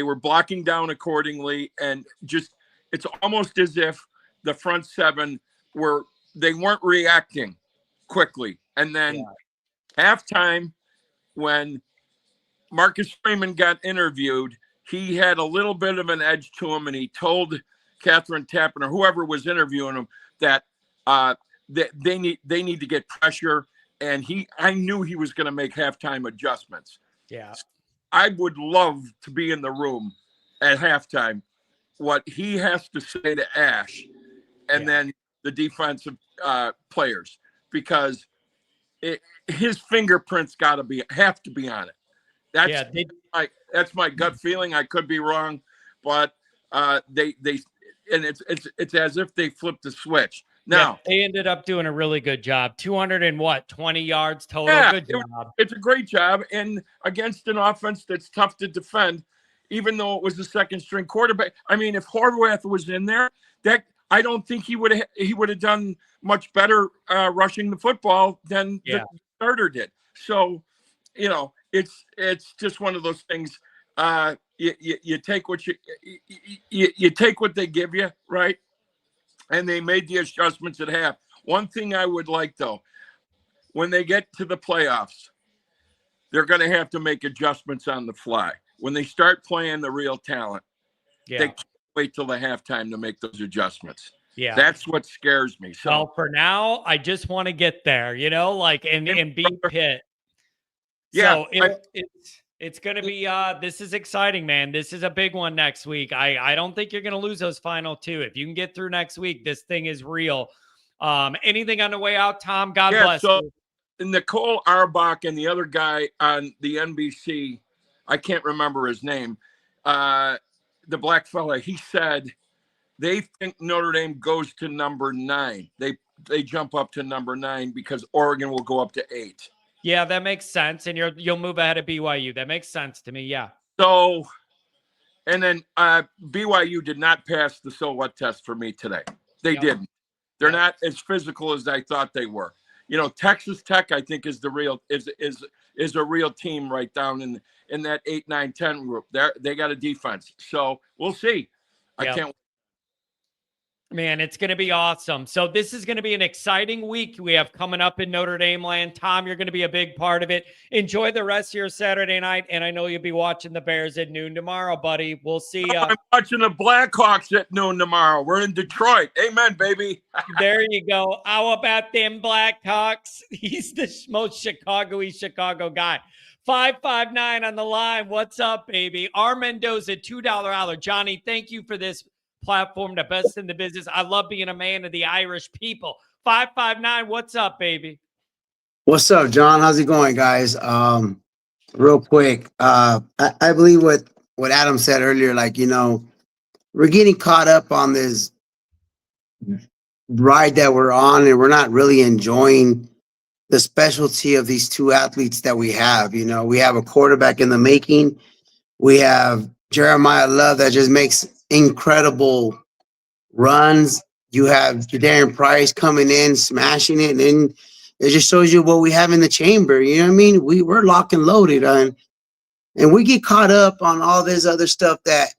were blocking down accordingly. And just, it's almost as if the front seven they weren't reacting quickly. And then halftime, when Marcus Freeman got interviewed, he had a little bit of an edge to him, and he told Catherine Tappan or whoever was interviewing him that they need to get pressure. And I knew he was going to make halftime adjustments. Yeah, I would love to be in the room at halftime, what he has to say to Ash, and then the defensive players, because his fingerprints have to be on it. That's my gut feeling. I could be wrong, but it's as if they flipped the switch. Now they ended up doing a really good job. 20 yards total. Good job. It's a great job, and against an offense that's tough to defend, even though it was the second string quarterback. If Horvath was in there, I don't think he would have done much better rushing the football than the starter did. So, it's just one of those things. You take what you take what they give you, right? And they made the adjustments at half. One thing I would like, though, when they get to the playoffs, they're going to have to make adjustments on the fly. When they start playing the real talent, they can't wait till the halftime to make those adjustments. Yeah, that's what scares me. So, well, for now, I just want to get there, and beat Pitt. Yeah, so It's going to be, this is exciting, man. This is a big one next week. I don't think you're going to lose those final two. If you can get through next week, this thing is real. Anything on the way out, Tom? God bless so you. Nicole Arbach and the other guy on the NBC, I can't remember his name, the black fella, he said they think Notre Dame goes to number 9. They jump up to number 9 because Oregon will go up to 8. Yeah, that makes sense. And you'll move ahead of BYU. That makes sense to me. Yeah. So, and then BYU did not pass the so what test for me today. They didn't. They're not as physical as I thought they were. You know, Texas Tech, I think, is the real is a real team right down in that 8, 9, 10 group. They got a defense. So we'll see. I can't. Man, it's going to be awesome. So this is going to be an exciting week we have coming up in Notre Dame land. Tom, you're going to be a big part of it. Enjoy the rest of your Saturday night, and I know you'll be watching the Bears at noon tomorrow, buddy. We'll see you. I'm watching the Blackhawks at noon tomorrow. We're in Detroit. Amen, baby. There you go. How about them Blackhawks? He's the most Chicago-y Chicago guy. 559 on the line. What's up, baby? R. Mendoza, $2 hour. Johnny, thank you for this platform, the best in the business. I love being a man of the Irish people. 559, what's up, baby? What's up, John? How's it going, guys? Real quick, I believe what Adam said earlier, like, you know, we're getting caught up on this ride that we're on, and we're not really enjoying the specialty of these two athletes that we have. You know, we have a quarterback in the making. We have Jeremiah Love that just makes incredible runs. You have Jadarian Price coming in, smashing it, and then it just shows you what we have in the chamber. You know what I mean? We're locked and loaded, and we get caught up on all this other stuff that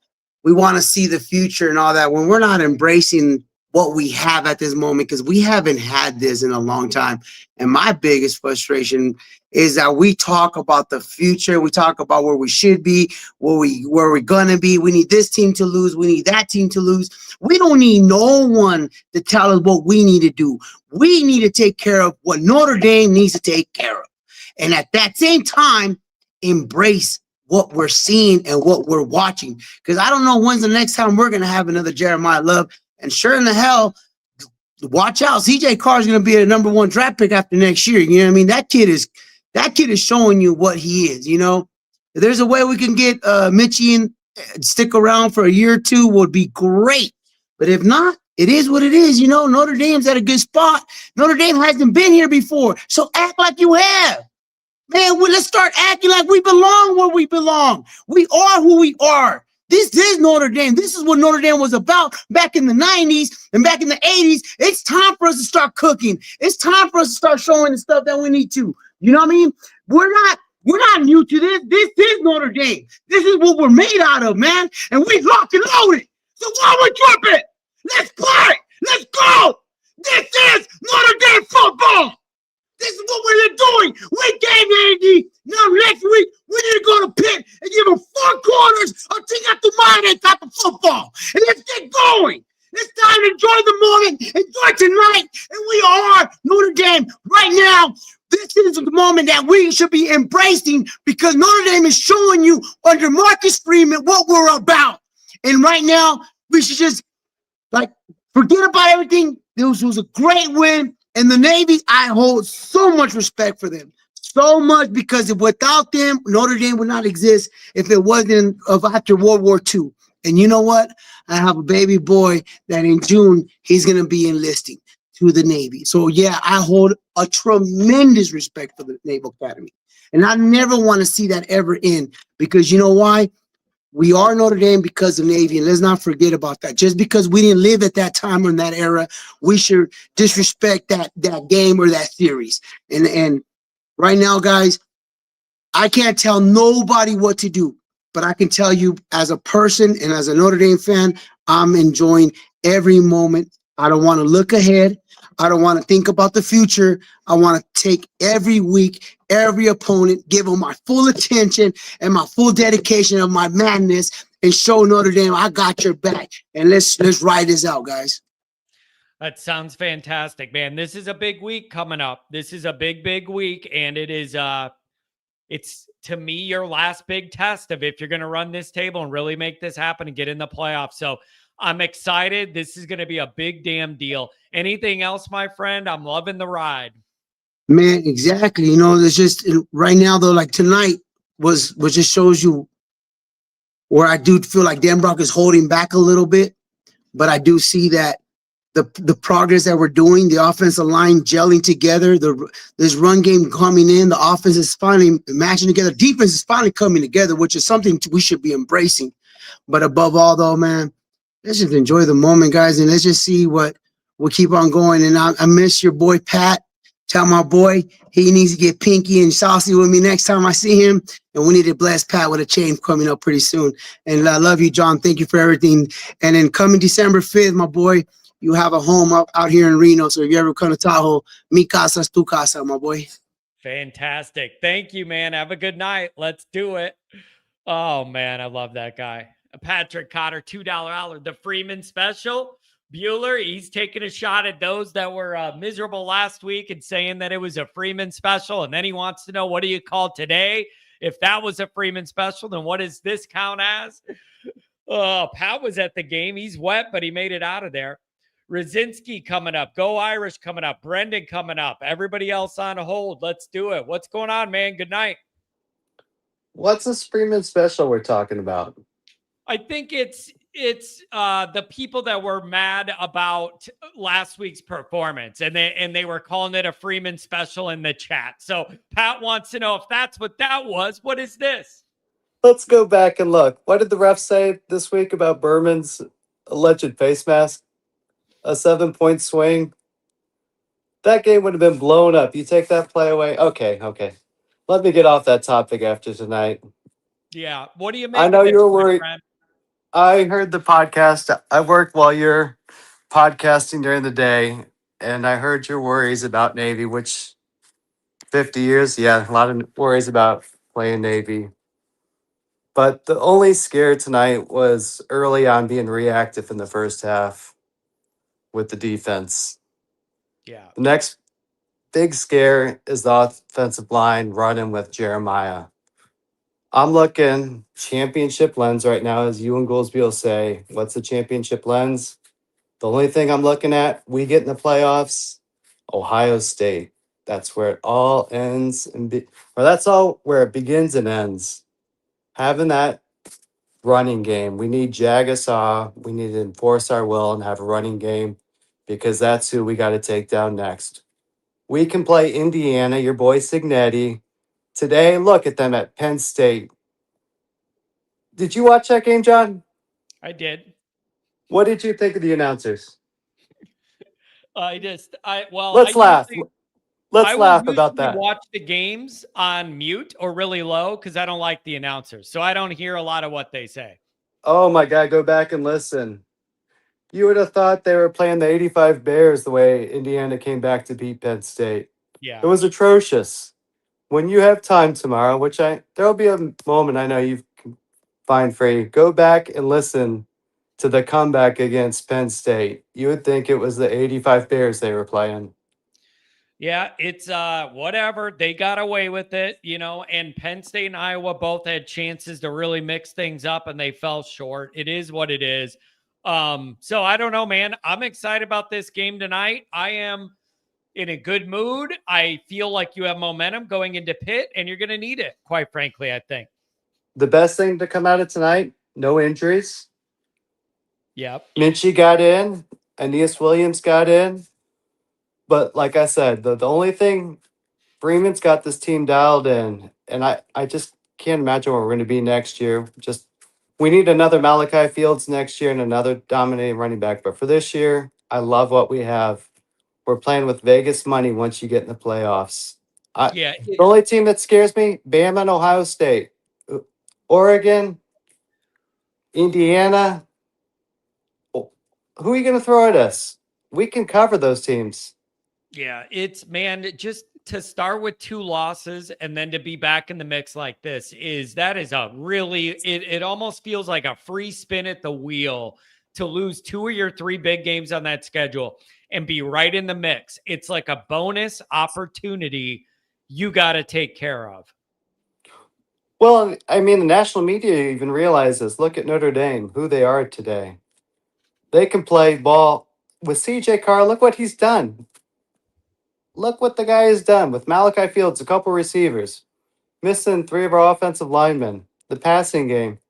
we want to see the future and all that when we're not embracing what we have at this moment, because we haven't had this in a long time. And my biggest frustration is that we talk about the future. We talk about where we should be, where we're going to be. We need this team to lose. We need that team to lose. We don't need no one to tell us what we need to do. We need to take care of what Notre Dame needs to take care of. And at that same time, embrace what we're seeing and what we're watching. Because I don't know when's the next time we're going to have another Jeremiah Love. And sure in the hell, watch out. CJ Carr is going to be a number 1 draft pick after next year. You know what I mean? That kid is showing you what he is. You know, if there's a way we can get Mitchie and stick around for a year or two, would be great. But if not, it is what it is. You know, Notre Dame's at a good spot. Notre Dame hasn't been here before. So act like you have. Man, let's start acting like we belong where we belong. We are who we are. This is Notre Dame. This is what Notre Dame was about back in the 90s and back in the 80s. It's time for us to start cooking. It's time for us to start showing the stuff that we need to. You know what I mean? We're not new to this. This is Notre Dame. This is what we're made out of, man. And we locked and loaded. So why we tripping? Let's play. Let's go. This is Notre Dame football. This is what we're doing. We gave Andy. Now next week, we need to go to Pitt and give them 4 quarters until you got the mind type of football. And let's get going. It's time to enjoy the morning, enjoy tonight. And we are Notre Dame right now. This is the moment that we should be embracing, because Notre Dame is showing you under Marcus Freeman what we're about. And right now, we should just forget about everything. This was a great win. And the Navy, I hold so much respect for them. So much, because without them, Notre Dame would not exist if it wasn't after World War II. And you know what? I have a baby boy that in June, he's going to be enlisting to the Navy. So, yeah, I hold a tremendous respect for the Naval Academy. And I never want to see that ever end, because you know why? We are Notre Dame because of Navy, and let's not forget about that. Just because we didn't live at that time or in that era, we should disrespect that game or that series. And right now, guys, I can't tell nobody what to do, but I can tell you as a person and as a Notre Dame fan, I'm enjoying every moment. I don't want to look ahead. I don't want to think about the future. I want to take every week, every opponent, give them my full attention and my full dedication of my madness, and show Notre Dame I got your back. And let's ride this out, guys. That sounds fantastic, man. This is a big week coming up. This is a big week, and it is it's, to me, your last big test of if you're going to run this table and really make this happen and get in the playoffs. So I'm excited. This is going to be a big damn deal. Anything else, my friend? I'm loving the ride. Man, exactly. You know, there's just right now though, like tonight was just shows you where I do feel like Dan Brock is holding back a little bit, but I do see that the progress that we're doing, the offensive line gelling together, this run game coming in, the offense is finally matching together, defense is finally coming together, which is something we should be embracing. But above all, though, man, let's just enjoy the moment, guys, and let's just see what we'll keep on going. And I miss your boy Pat. Tell my boy he needs to get pinky and saucy with me next time I see him. And we need to bless Pat with a chain coming up pretty soon. And I love you, John. Thank you for everything. And then coming December 5th, my boy, you have a home out here in Reno. So if you ever come to Tahoe, mi casa es tu casa, my boy. Fantastic. Thank you, man. Have a good night. Let's do it. Oh, man, I love that guy. Patrick Cotter, $2 hour. The Freeman special. Bueller, he's taking a shot at those that were miserable last week and saying that it was a Freeman special. And then he wants to know, what do you call today? If that was a Freeman special, then what does this count as? Oh, Pat was at the game. He's wet, but he made it out of there. Rosinski coming up. Go Irish coming up. Brendan coming up. Everybody else on hold. Let's do it. What's going on, man? Good night. What's this Freeman special we're talking about? I think it's the people that were mad about last week's performance, and they were calling it a Freeman special in the chat. So Pat wants to know if that's what that was. What is this? Let's go back and look. What did the ref say this week about Berman's alleged face mask? A 7-point swing. That game would have been blown up. You take that play away. Okay. Let me get off that topic after tonight. Yeah. What do you make? I know of this, you were worried. friend? I heard the podcast. I worked while you're podcasting during the day, and I heard your worries about Navy, which 50 years, yeah, a lot of worries about playing Navy. But the only scare tonight was early on being reactive in the first half with the defense. Yeah. The next big scare is the offensive line running with Jeremiah. I'm looking championship lens right now, as you and Goolsby will say. What's the championship lens? The only thing I'm looking at, we get in the playoffs, Ohio State. That's where it all ends, or that's all where it begins and ends. Having that running game. We need Jagasaw. We need to enforce our will and have a running game, because that's who we got to take down next. We can play Indiana, your boy Signetti. Today, look at them at Penn State. Did you watch that game, John? I did. What did you think of the announcers? Let's laugh. Let's laugh about that. I watch the games on mute or really low because I don't like the announcers. So I don't hear a lot of what they say. Oh my God, go back and listen. You would have thought they were playing the 85 Bears the way Indiana came back to beat Penn State. Yeah. It was atrocious. When you have time tomorrow, which there'll be a moment I know you can find for you, go back and listen to the comeback against Penn State. You would think it was the 85 Bears they were playing. Yeah, it's whatever. They got away with it, and Penn State and Iowa both had chances to really mix things up and they fell short. It is what it is. So I don't know, man. I'm excited about this game tonight. I am in a good mood. I feel like you have momentum going into Pitt, and you're going to need it, quite frankly, I think. The best thing to come out of tonight, no injuries. Yep. Minchie got in. Aeneas Williams got in. But like I said, the only thing, Freeman's got this team dialed in. And I just can't imagine where we're going to be next year. We need another Malachi Fields next year and another dominating running back. But for this year, I love what we have. We're playing with Vegas money once you get in the playoffs. The only team that scares me, Bama and Ohio State. Oregon, Indiana. Who are you going to throw at us? We can cover those teams. Yeah, just to start with 2 losses and then to be back in the mix like this is a really, it almost feels like a free spin at the wheel to lose 2 of your 3 big games on that schedule and be right in the mix. It's like a bonus opportunity you got to take care of. Well, I mean, the national media even realizes, look at Notre Dame, who they are today. They can play ball with CJ Carr. Look what he's done. Look what the guy has done with Malachi Fields, a couple receivers, missing 3 of our offensive linemen, the passing game.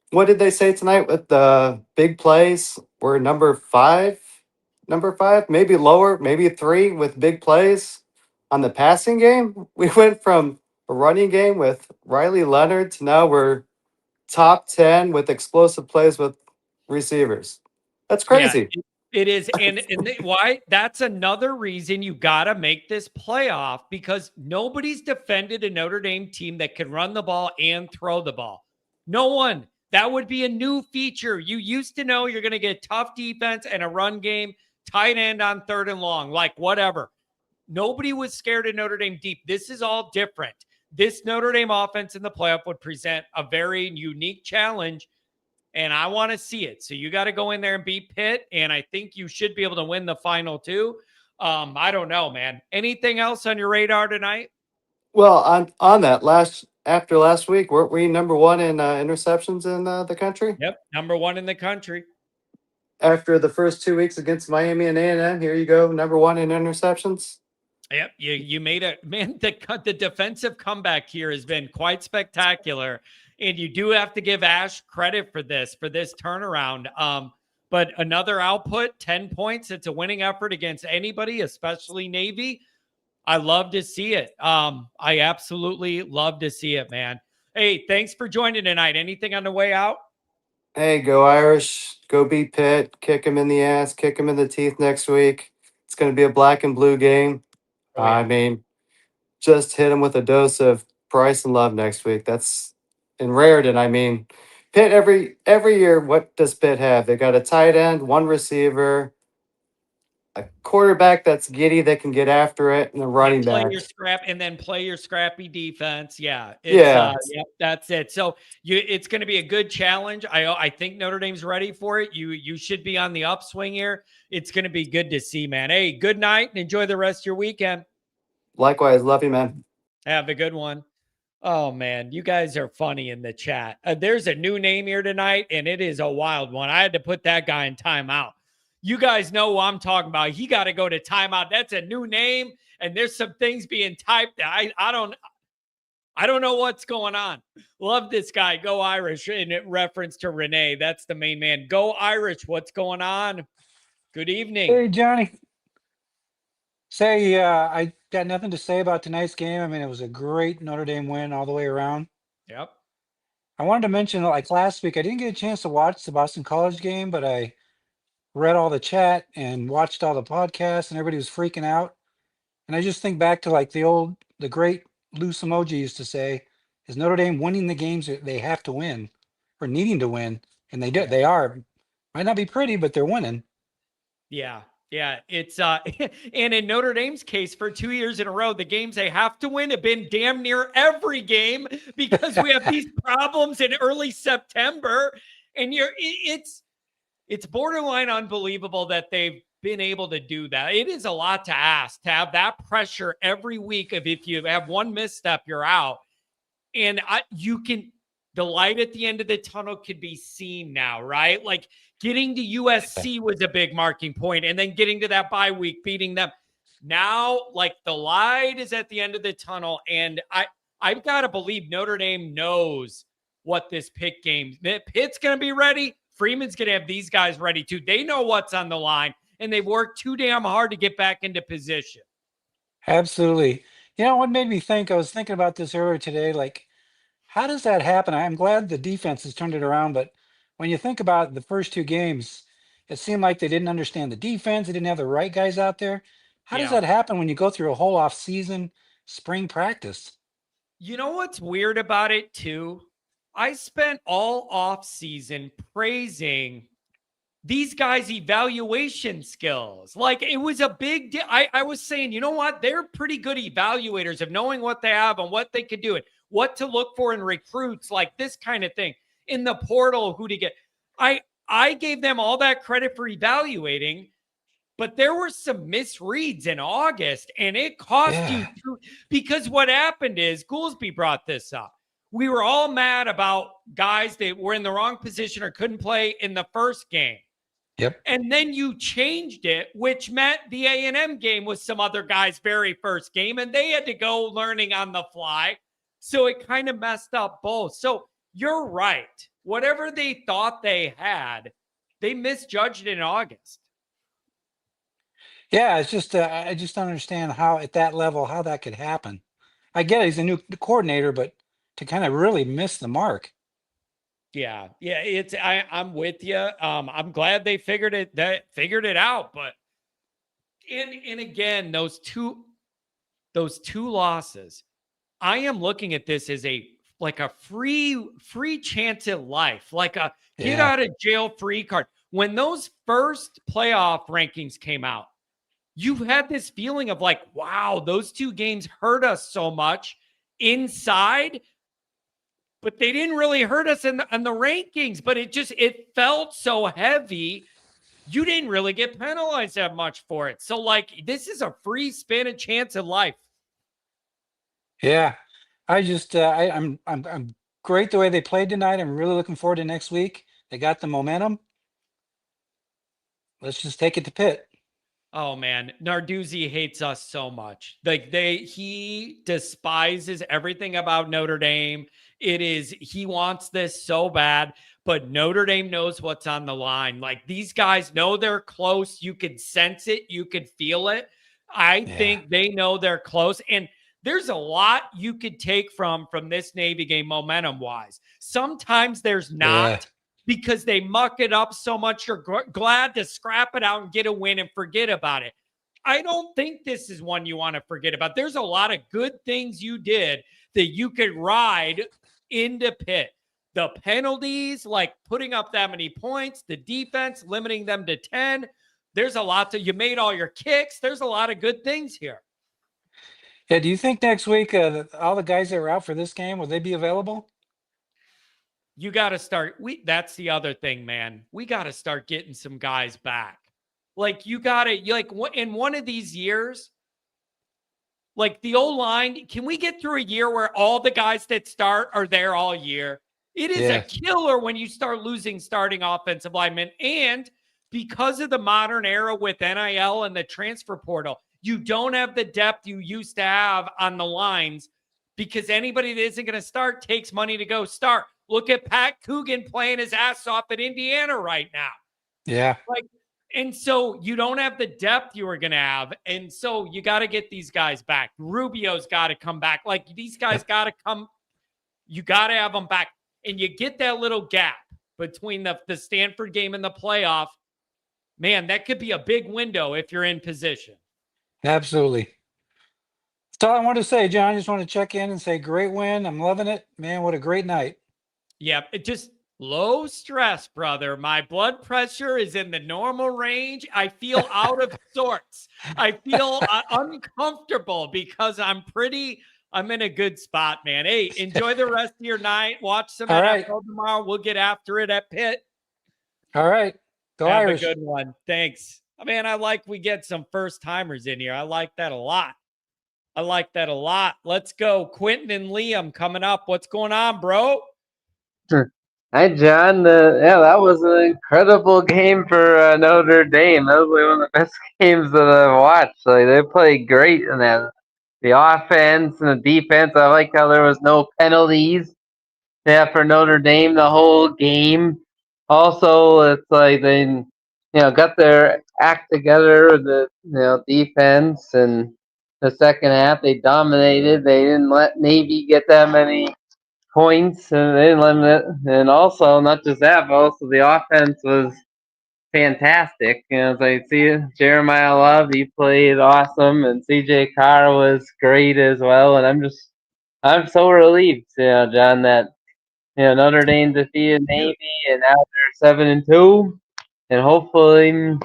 What did they say tonight with the big plays? We're number five, maybe lower, maybe 3 with big plays on the passing game. We went from a running game with Riley Leonard to now we're top 10 with explosive plays with receivers. That's Yeah, crazy. it is. Why? That's another reason you got to make this playoff, because nobody's defended a Notre Dame team that can run the ball and throw the ball. No one. That would be a new feature. You used to know you're going to get tough defense and a run game, tight end on 3rd and long, like whatever. Nobody was scared of Notre Dame deep. This is all different. This Notre Dame offense in the playoff would present a very unique challenge, and I want to see it. So you got to go in there and beat Pitt, and I think you should be able to win the final 2. I don't know, man. Anything else on your radar tonight? Well, on that after last week, weren't we number 1 in interceptions in the country? Yep, number 1 in the country. After the first 2 weeks against Miami and A&M, here you go, number 1 in interceptions. Yep, you made it, man. The defensive comeback here has been quite spectacular, and you do have to give Ash credit for this turnaround. But another output, 10 points. It's a winning effort against anybody, especially Navy. I love to see it. I absolutely love to see it, man. Hey, thanks for joining tonight. Anything on the way out? Hey, go Irish. Go beat Pitt. Kick him in the ass. Kick him in the teeth next week. It's going to be a black and blue game. Oh, yeah. I mean, just hit him with a dose of Price and Love next week. That's in Raritan. I mean, Pitt every year, what does Pitt have? They got a tight end, 1 receiver, a quarterback that's giddy that can get after it, and a running play back. Play your scrappy defense. Yeah. Yeah. Yep, that's it. So it's going to be a good challenge. I think Notre Dame's ready for it. You should be on the upswing here. It's going to be good to see, man. Hey, good night and enjoy the rest of your weekend. Likewise. Love you, man. Have a good one. Oh, man, you guys are funny in the chat. There's a new name here tonight, and it is a wild one. I had to put that guy in timeout. You guys know what I'm talking about. He got to go to timeout. That's a new name, and there's some things being typed. I don't know what's going on. Love this guy. Go Irish in reference to Renee. That's the main man. Go Irish. What's going on? Good evening. Hey, Johnny. Say, I got nothing to say about tonight's game. I mean, it was a great Notre Dame win all the way around. Yep. I wanted to mention, like last week, I didn't get a chance to watch the Boston College game, but I read all the chat and watched all the podcasts, and everybody was freaking out. And I just think back to like the great Lou Emoji used to say, is Notre Dame winning the games that they have to win or needing to win? And they do. Yeah. They are. Might not be pretty, but they're winning. Yeah. Yeah. It's and in Notre Dame's case, for 2 years in a row, the games they have to win have been damn near every game because we have these problems in early September. And it's borderline unbelievable that they've been able to do that. It is a lot to ask to have that pressure every week of if you have one misstep, you're out. And the light at the end of the tunnel could be seen now, right? Like getting to USC was a big marking point, and then getting to that bye week, beating them. Now, like the light is at the end of the tunnel, and I've got to believe Notre Dame knows what this Pitt game. Pitt's going to be ready. Freeman's going to have these guys ready too. They know what's on the line, and they've worked too damn hard to get back into position. Absolutely. You know what made me think? I was thinking about this earlier today. Like, how does that happen? I'm glad the defense has turned it around, but when you think about the first 2 games, it seemed like they didn't understand the defense. They didn't have the right guys out there. How does that happen when you go through a whole off season spring practice? You know what's weird about it too? I spent all off season praising these guys' evaluation skills. Like it was a big deal. I was saying, you know what? They're pretty good evaluators of knowing what they have and what they could do and what to look for in recruits, like this kind of thing. In the portal, who to get. I gave them all that credit for evaluating, but there were some misreads in August, and it cost you because what happened is Goolsby brought this up. we were all mad about guys that were in the wrong position or couldn't play in the first game. Yep. And then you changed it, which meant the A&M game was some other guy's very first game, and they had to go learning on the fly. So it kind of messed up both. So you're right. Whatever they thought they had, they misjudged in August. Yeah, it's just I just don't understand how at that level how that could happen. I get it, he's a new coordinator, but to kind of really miss the mark. Yeah, I'm with you. I'm glad they figured it out, but and again, those two losses, I am looking at this as a free chance at life, like a get out of jail free card. When those first playoff rankings came out, you had this feeling of like, wow, those two games hurt us so much inside, but they didn't really hurt us in the rankings. But it felt so heavy. You didn't really get penalized that much for it. So like, this is a free spin, a chance at life. Yeah, I just I'm great the way they played tonight. I'm really looking forward to next week. They got the momentum. Let's just take it to Pitt. Oh man, Narduzzi hates us so much. Like he despises everything about Notre Dame. He wants this so bad, but Notre Dame knows what's on the line. Like these guys know they're close. You could sense it. You could feel it. I think they know they're close. And there's a lot you could take from this Navy game momentum wise. Sometimes there's not. Because they muck it up so much, you're glad to scrap it out and get a win and forget about it. I don't think this is one you want to forget about. There's a lot of good things you did that you could ride into Pitt. The penalties, like putting up that many points, the defense, limiting them to 10. There's a lot you made all your kicks. There's a lot of good things here. Yeah, do you think next week all the guys that were out for this game, will they be available? You got to start. That's the other thing, man. We got to start getting some guys back. Like you got to, like in one of these years, like the O-line, can we get through a year where all the guys that start are there all year? It is a killer when you start losing starting offensive linemen. And because of the modern era with NIL and the transfer portal, you don't have the depth you used to have on the lines because anybody that isn't going to start takes money to go start. Look at Pat Coogan playing his ass off at Indiana right now. Yeah. And so you don't have the depth you were going to have. And so you got to get these guys back. Rubio's got to come back. Like these guys got to come. You got to have them back. And you get that little gap between the Stanford game and the playoff. Man, that could be a big window if you're in position. Absolutely. That's all I want to say, John. I just want to check in and say great win. I'm loving it. Man, what a great night. Yeah, it just low stress, brother. My blood pressure is in the normal range. I feel out of sorts. I feel uncomfortable because I'm in a good spot, man. Hey, enjoy the rest of your night. Watch some NFL tomorrow. We'll get after it at Pitt. All right. Go Have Irish. a good one. Thanks. Man, I like we get some first timers in here. I like that a lot. Let's go. Quentin and Liam coming up. What's going on, bro? Hi, John. That was an incredible game for Notre Dame. That was like one of the best games that I've watched. Like they played great in that. The offense and the defense. I like how there was no penalties. Yeah, for Notre Dame the whole game. Also, it's like they, got their act together with the, defense, and the second half they dominated. They didn't let Navy get that many points, and they didn't limit it. And also, not just that, but also the offense was fantastic. As I see Jeremiah Love, he played awesome, and CJ Carr was great as well. And I'm so relieved, John, that Notre Dame defeated Navy, and now they're 7-2, and hopefully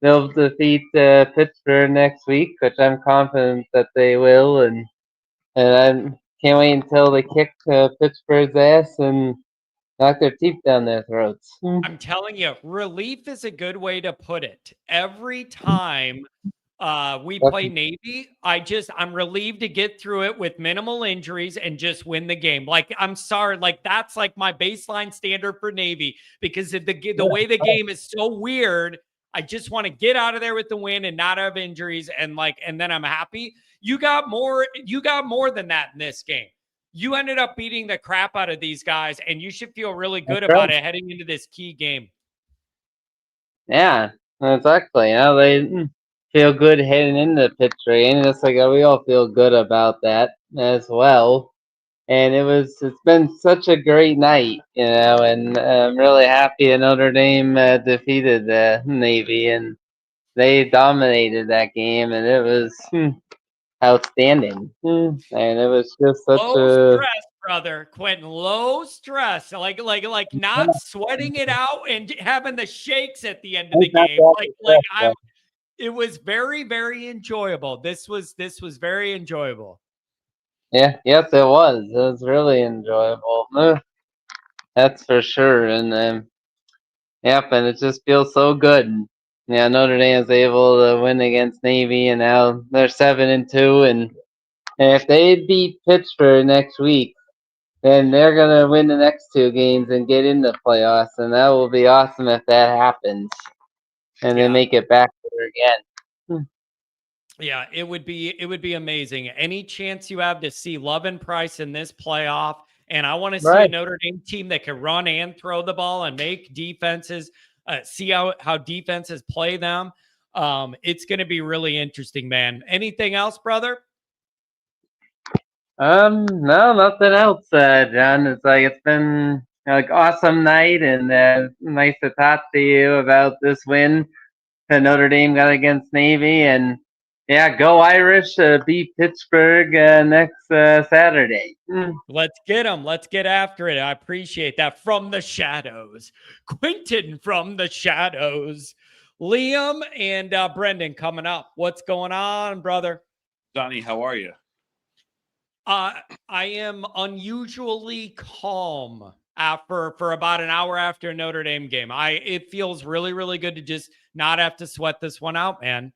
they'll defeat Pittsburgh next week, which I'm confident that they will. And I can't wait until they kick Pittsburgh's ass and knock their teeth down their throats. I'm telling you, relief is a good way to put it. Every time We play Navy. I'm relieved to get through it with minimal injuries and just win the game. Like, I'm sorry, like that's like my baseline standard for Navy because the way the game is so weird. I just want to get out of there with the win and not have injuries, and then I'm happy. You got more than that in this game. You ended up beating the crap out of these guys, and you should feel really good about it heading into this key game. Yeah, exactly. They feel good heading into Pittsburgh, and it's like we all feel good about that as well. And it's been such a great night, and I'm really happy that Notre Dame defeated the Navy, and they dominated that game, and it was outstanding. And it was just such Low a stress, brother Quentin. Low stress, like not sweating it out and having the shakes at the end of the game. It was very, very enjoyable. This was very enjoyable. Yeah, yes, it was. It was really enjoyable. That's for sure. And yep, and it just feels so good. Yeah, Notre Dame is able to win against Navy, and now they're 7-2. And if they beat Pittsburgh next week, then they're gonna win the next two games and get in the playoffs, and that will be awesome if that happens, and then make it back there again. Yeah, it would be amazing. Any chance you have to see Love and Price in this playoff, and I want to see a Notre Dame team that can run and throw the ball and make defenses see how defenses play them. It's going to be really interesting, man. Anything else, brother? No, nothing else, John. It's been like awesome night, and nice to talk to you about this win that Notre Dame got against Navy, and yeah, go Irish! Beat Pittsburgh next Saturday. Let's get them. Let's get after it. I appreciate that. From the shadows, Quentin from the shadows. Liam and Brendan coming up. What's going on, brother? Johnny, how are you? I am unusually calm for about an hour after a Notre Dame game. It feels really, really good to just not have to sweat this one out, man.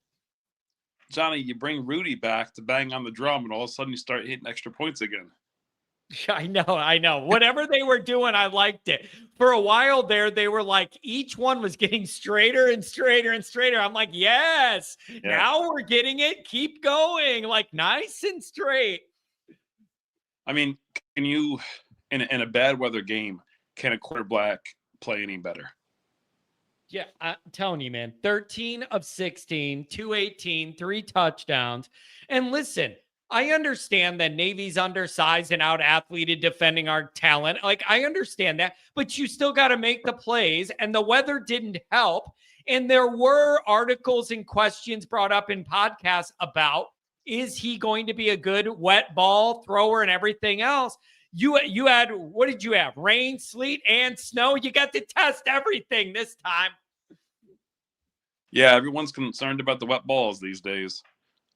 Johnny, you bring Rudy back to bang on the drum, and all of a sudden you start hitting extra points again. I know. Whatever they were doing, I liked it. For a while there, they were like, each one was getting straighter and straighter and straighter. I'm like, yes, now we're getting it. Keep going. Like, nice and straight. I mean, can you, in a bad weather game, can a quarterback play any better? Yeah, I'm telling you, man, 13 of 16, 218, 3 touchdowns. And listen, I understand that Navy's undersized and out-athleted defending our talent. Like, I understand that, but you still got to make the plays, and the weather didn't help. And there were articles and questions brought up in podcasts about, is he going to be a good wet ball thrower and everything else? You had, what did you have? Rain, sleet, and snow. You got to test everything this time. Yeah, everyone's concerned about the wet balls these days.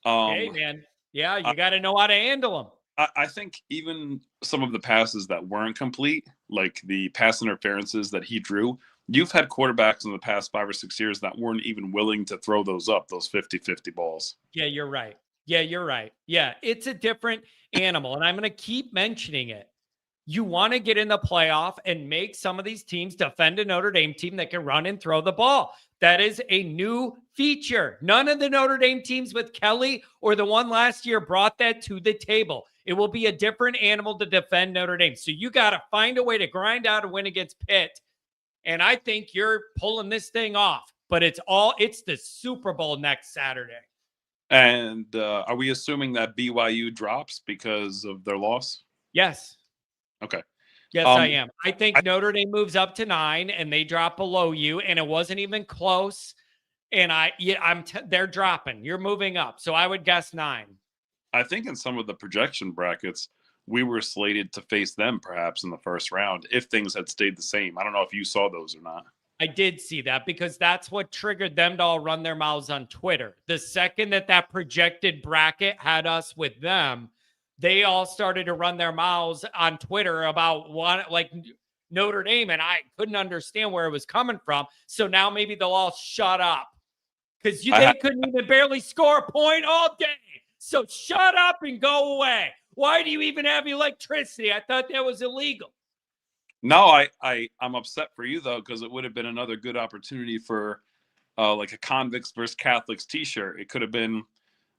Hey, man. Yeah, you got to know how to handle them. I think even some of the passes that weren't complete, like the pass interferences that he drew, you've had quarterbacks in the past 5 or 6 years that weren't even willing to throw those 50-50 balls. Yeah, you're right. Yeah, it's a different animal, and I'm going to keep mentioning it. You want to get in the playoff and make some of these teams defend a Notre Dame team that can run and throw the ball. That is a new feature. None of the Notre Dame teams with Kelly or the one last year brought that to the table. It will be a different animal to defend Notre Dame. So you got to find a way to grind out a win against Pitt. And I think you're pulling this thing off. But it's the Super Bowl next Saturday. And are we assuming that BYU drops because of their loss? Yes. Okay. Yes, I am. I think Notre Dame moves up to 9 and they drop below you, and it wasn't even close. And they're dropping. You're moving up. So I would guess 9. I think in some of the projection brackets, we were slated to face them perhaps in the first round if things had stayed the same. I don't know if you saw those or not. I did see that because that's what triggered them to all run their mouths on Twitter. The second that projected bracket had us with them, they all started to run their mouths on Twitter about Notre Dame, and I couldn't understand where it was coming from. So now maybe they'll all shut up because they couldn't even barely score a point all day. So shut up and go away. Why do you even have electricity? I thought that was illegal. No, I'm upset for you though, because it would have been another good opportunity for like a convicts versus Catholics T-shirt. It could have been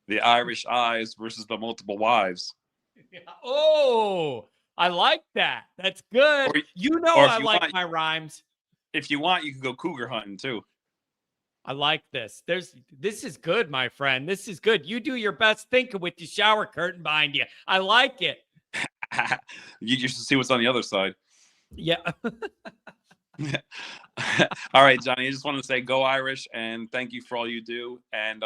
the Irish eyes versus the multiple wives. Oh, I like that. That's good. I like my rhymes. If you want, you can go cougar hunting too. I like this. This is good, my friend. This is good. You do your best thinking with the shower curtain behind you. I like it. You should see what's on the other side. Yeah. All right, Johnny. I just want to say go Irish and thank you for all you do. And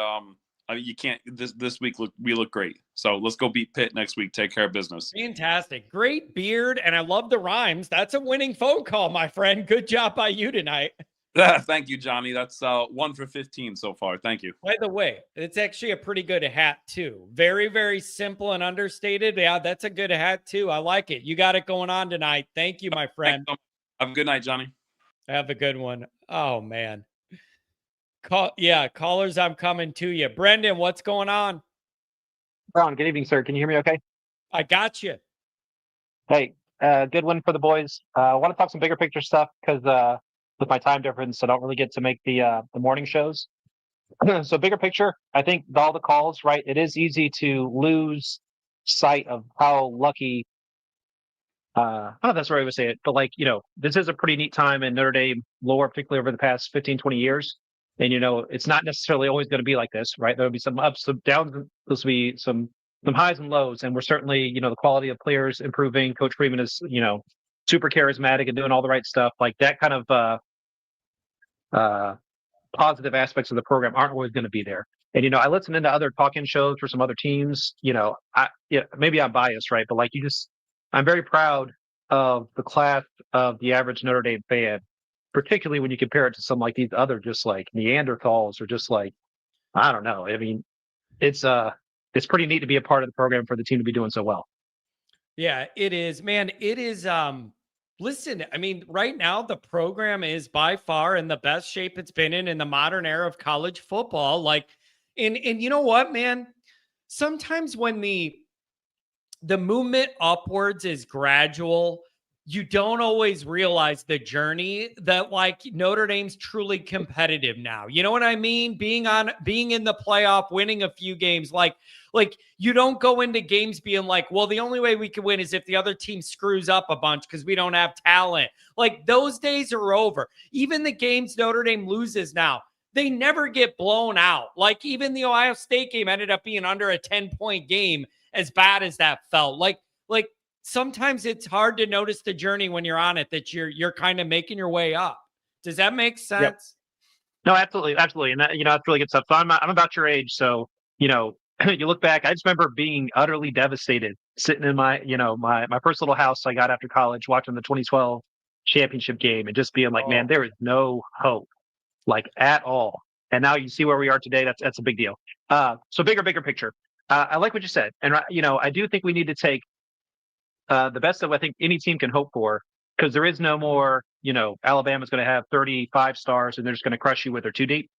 you can't this week we look great. So let's go beat Pitt next week. Take care of business. Fantastic. Great beard. And I love the rhymes. That's a winning phone call, my friend. Good job by you tonight. Thank you, Johnny. That's 1 for 15 so far. Thank you. By the way, it's actually a pretty good hat too. Very, very simple and understated. Yeah, that's a good hat too. I like it. You got it going on tonight. Thank you, my friend. Have a good night, Johnny. Have a good one. Oh man. Callers, I'm coming to you. Brendan, what's going on? Ron, good evening, sir. Can you hear me okay? I got you. Hey, good win for the boys. I want to talk some bigger picture stuff because with my time difference, I don't really get to make the morning shows. So bigger picture, I think all the calls, right? It is easy to lose sight of how lucky. I don't know if that's the right way to say it, but this is a pretty neat time in Notre Dame lore, particularly over the past 15, 20 years. And, it's not necessarily always going to be like this, right? There'll be some ups, some downs, there'll be some highs and lows. And we're certainly, the quality of players improving. Coach Freeman is, super charismatic and doing all the right stuff. Like that kind of positive aspects of the program aren't always going to be there. And, I listen into other talk-in shows for some other teams, maybe I'm biased, right? But I'm very proud of the class of the average Notre Dame fan, particularly when you compare it to some like these other just like Neanderthals or just like, I don't know. I mean, it's pretty neat to be a part of the program for the team to be doing so well. Yeah, it is, man. It is. Listen, I mean, right now the program is by far in the best shape it's been in the modern era of college football. And you know what, man? Sometimes when the movement upwards is gradual, you don't always realize the journey that Notre Dame's truly competitive now. You know what I mean? Being in the playoff, winning a few games, like you don't go into games being like, well, the only way we can win is if the other team screws up a bunch because we don't have talent. Like those days are over. Even the games Notre Dame loses now, they never get blown out. Like even the Ohio State game ended up being under a 10-point game, as bad as that felt. Like sometimes it's hard to notice the journey when you're on it, that you're kind of making your way up. Does that make sense? Yep. No, absolutely. And that, that's really good stuff. So I'm about your age. So, you look back, I just remember being utterly devastated sitting in my, my first little house I got after college, watching the 2012 championship game and just being like, man, there is no hope at all. And now you see where we are today. That's a big deal. So bigger picture. I like what you said. And, I do think we need to take the best of I think any team can hope for, because there is no more, Alabama's going to have 35 stars and they're just going to crush you with their 2 deep.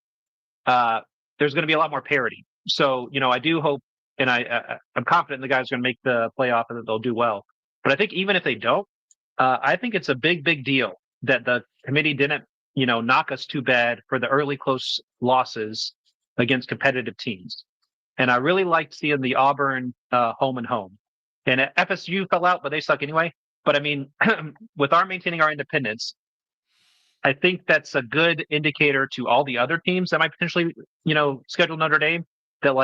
There's going to be a lot more parity. So, I do hope, and I'm confident the guys are going to make the playoff and that they'll do well. But I think even if they don't, I think it's a big deal that the committee didn't, knock us too bad for the early close losses against competitive teams. And I really liked seeing the Auburn home and home. And FSU fell out, but they suck anyway. But I mean, with our maintaining our independence, I think that's a good indicator to all the other teams that might potentially, schedule Notre Dame, that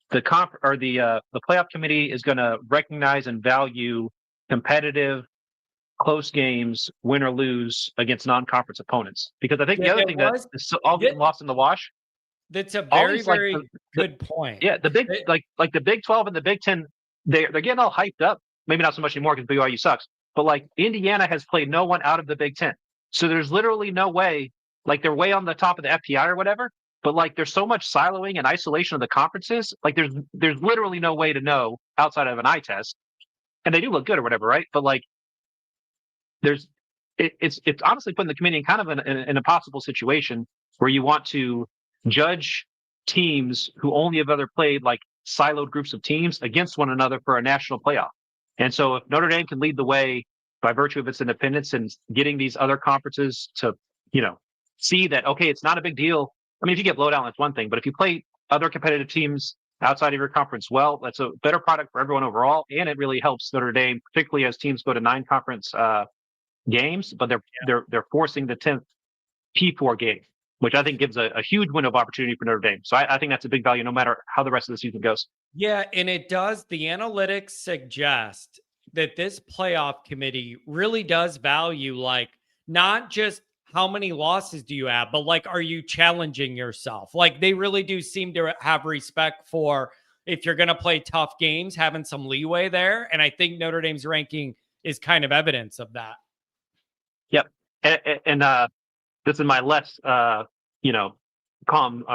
the playoff committee is going to recognize and value competitive, close games, win or lose against non-conference opponents. Because I think the other thing that is all getting lost in the wash. That's a very good point. Yeah, the big the Big 12 and the Big 10, they're getting all hyped up. Maybe not so much anymore because BYU sucks. But Indiana has played no one out of the Big 10, so there's literally no way. They're way on the top of the FPI or whatever. But there's so much siloing and isolation of the conferences. There's literally no way to know outside of an eye test. And they do look good or whatever, right? But it's honestly putting the committee in kind of an impossible situation where you want to judge teams who only have ever played like siloed groups of teams against one another for a national playoff. And so if Notre Dame can lead the way by virtue of its independence and getting these other conferences to, see that, okay, it's not a big deal. I mean, if you get blowed out, that's one thing, but if you play other competitive teams outside of your conference, well, that's a better product for everyone overall. And it really helps Notre Dame, particularly as teams go to 9 conference games, but they're forcing the 10th P4 game, which I think gives a huge window of opportunity for Notre Dame. So I think that's a big value no matter how the rest of the season goes. Yeah, and it does. The analytics suggest that this playoff committee really does value like not just how many losses do you have, but like, are you challenging yourself? Like they really do seem to have respect for if you're going to play tough games, having some leeway there. And I think Notre Dame's ranking is kind of evidence of that. Yep. And this is my less, calm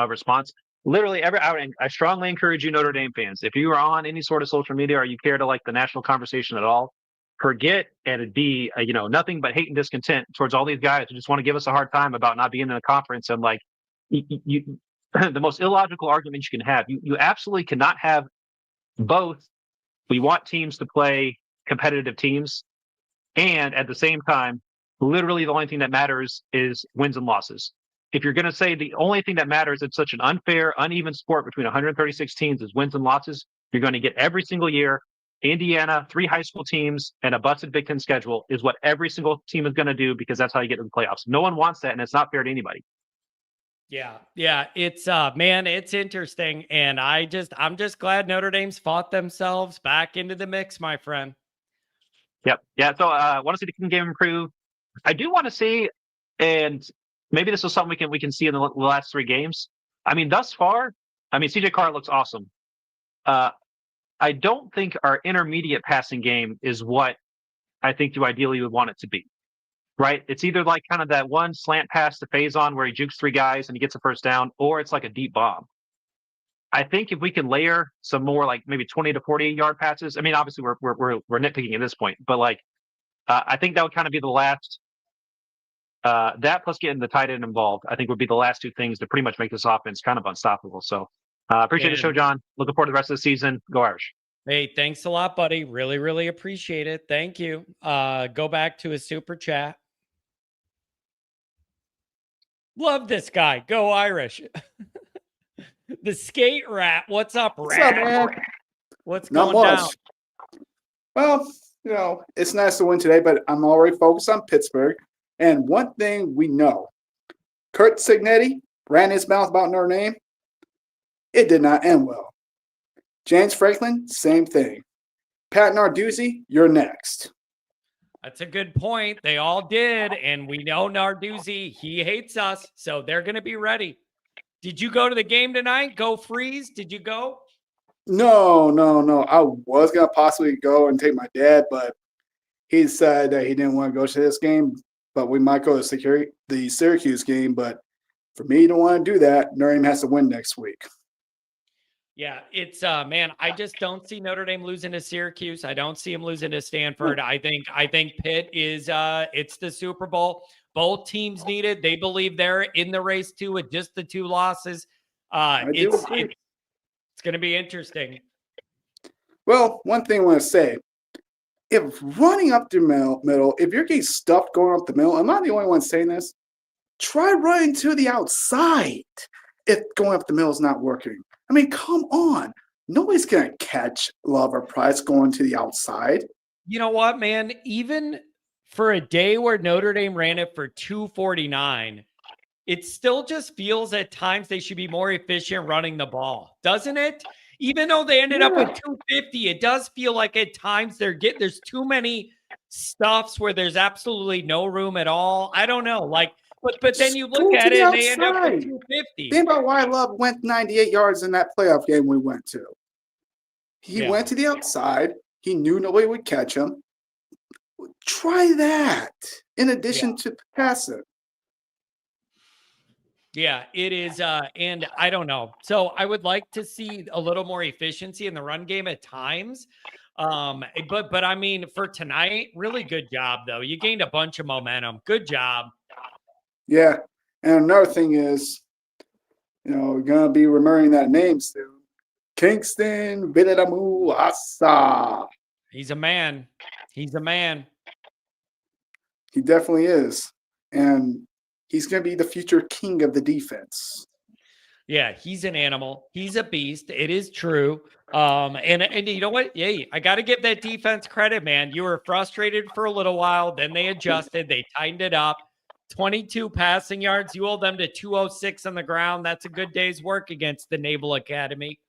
response. Literally I strongly encourage you Notre Dame fans, if you are on any sort of social media or you care to like the national conversation at all, forget and it'd be, nothing but hate and discontent towards all these guys who just want to give us a hard time about not being in the conference. And like you the most illogical argument you can have, you absolutely cannot have both. We want teams to play competitive teams. And at the same time, literally the only thing that matters is wins and losses. If you're going to say the only thing that matters in such an unfair, uneven sport between 136 teams is wins and losses, you're going to get every single year. Indiana, 3 high school teams, and a busted Big Ten schedule is what every single team is going to do because that's how you get to the playoffs. No one wants that, and it's not fair to anybody. Yeah. It's man, it's interesting, and I'm just glad Notre Dame's fought themselves back into the mix, my friend. Yep. Yeah. So I want to see the King game improve. I do want to see, and maybe this is something we can see in the last 3 games. I mean, thus far, CJ Carr looks awesome. I don't think our intermediate passing game is what I think you ideally would want it to be, right? It's either like kind of that one slant pass to Faison where he jukes 3 guys and he gets a first down, or it's like a deep bomb. I think if we can layer some more like maybe 20 to 40 yard passes, I mean, obviously we're nitpicking at this point, but like I think that would kind of be the last. That plus getting the tight end involved, I think would be the last 2 things to pretty much make this offense kind of unstoppable. So appreciate the show, John. Looking forward to the rest of the season. Go Irish. Hey, thanks a lot, buddy. Really, really appreciate it. Thank you. Go back to his super chat. Love this guy. Go Irish. The skate rat. What's up, rat? What's up, man? What's Not going much. down? Well, it's nice to win today, but I'm already focused on Pittsburgh. And one thing we know, Kurt Cignetti ran his mouth about Notre Dame. It did not end well. James Franklin, same thing. Pat Narduzzi, you're next. That's a good point. They all did. And we know Narduzzi, he hates us. So they're going to be ready. Did you go to the game tonight? Go Freeze? Did you go? No. I was going to possibly go and take my dad, but he said that he didn't want to go to this game. But we might go to the Syracuse game. But for me to want to do that, Notre Dame has to win next week. Yeah, it's man, I just don't see Notre Dame losing to Syracuse. I don't see them losing to Stanford. I think Pitt is it's the Super Bowl. Both teams need it. They believe they're in the race too with just the 2 losses. It's going to be interesting. Well, one thing I want to say, if running up the middle, if you're getting stuffed going up the middle, I'm not the only one saying this, try running to the outside if going up the middle is not working. I mean, come on. Nobody's going to catch Love or Price going to the outside. You know what, man? Even for a day where Notre Dame ran it for 249, it still just feels at times they should be more efficient running the ball, doesn't it? Even though they ended up with 250, it does feel like at times there's too many stuffs where there's absolutely no room at all. I don't know. But then you look at it and they end up with 250. Think about why Love went 98 yards in that playoff game we went to. He went to the outside. He knew nobody would catch him. Try that in addition to passing. Yeah, it is. And I don't know. So I would like to see a little more efficiency in the run game at times. But I mean, for tonight, really good job, though. You gained a bunch of momentum. Good job. Yeah. And another thing is, We're gonna be remembering that name soon. Kingston Villaramo Asa. He's a man. He's a man. He definitely is. And he's gonna be the future king of the defense. Yeah, he's an animal. He's a beast. It is true. And you know what? Hey, I got to give that defense credit, man. You were frustrated for a little while, then they adjusted, they tightened it up. 22 passing yards. You hold them to 206 on the ground. That's a good day's work against the Naval Academy.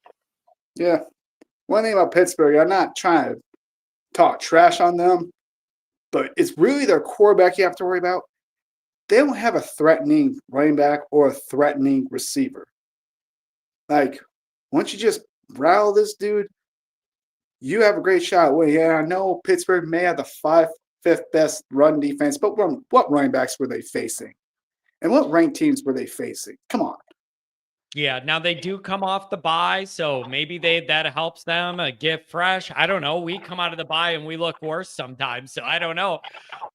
Yeah. One thing about Pittsburgh, I'm not trying to talk trash on them, but it's really their quarterback you have to worry about. They don't have a threatening running back or a threatening receiver. Like, once you just rattle this dude, you have a great shot. Well, yeah, I know Pittsburgh may have the fifth best run defense, but what running backs were they facing? And what ranked teams were they facing? Come on. Yeah, now they do come off the bye, so maybe that helps them get fresh. I don't know. We come out of the bye and we look worse sometimes, so I don't know.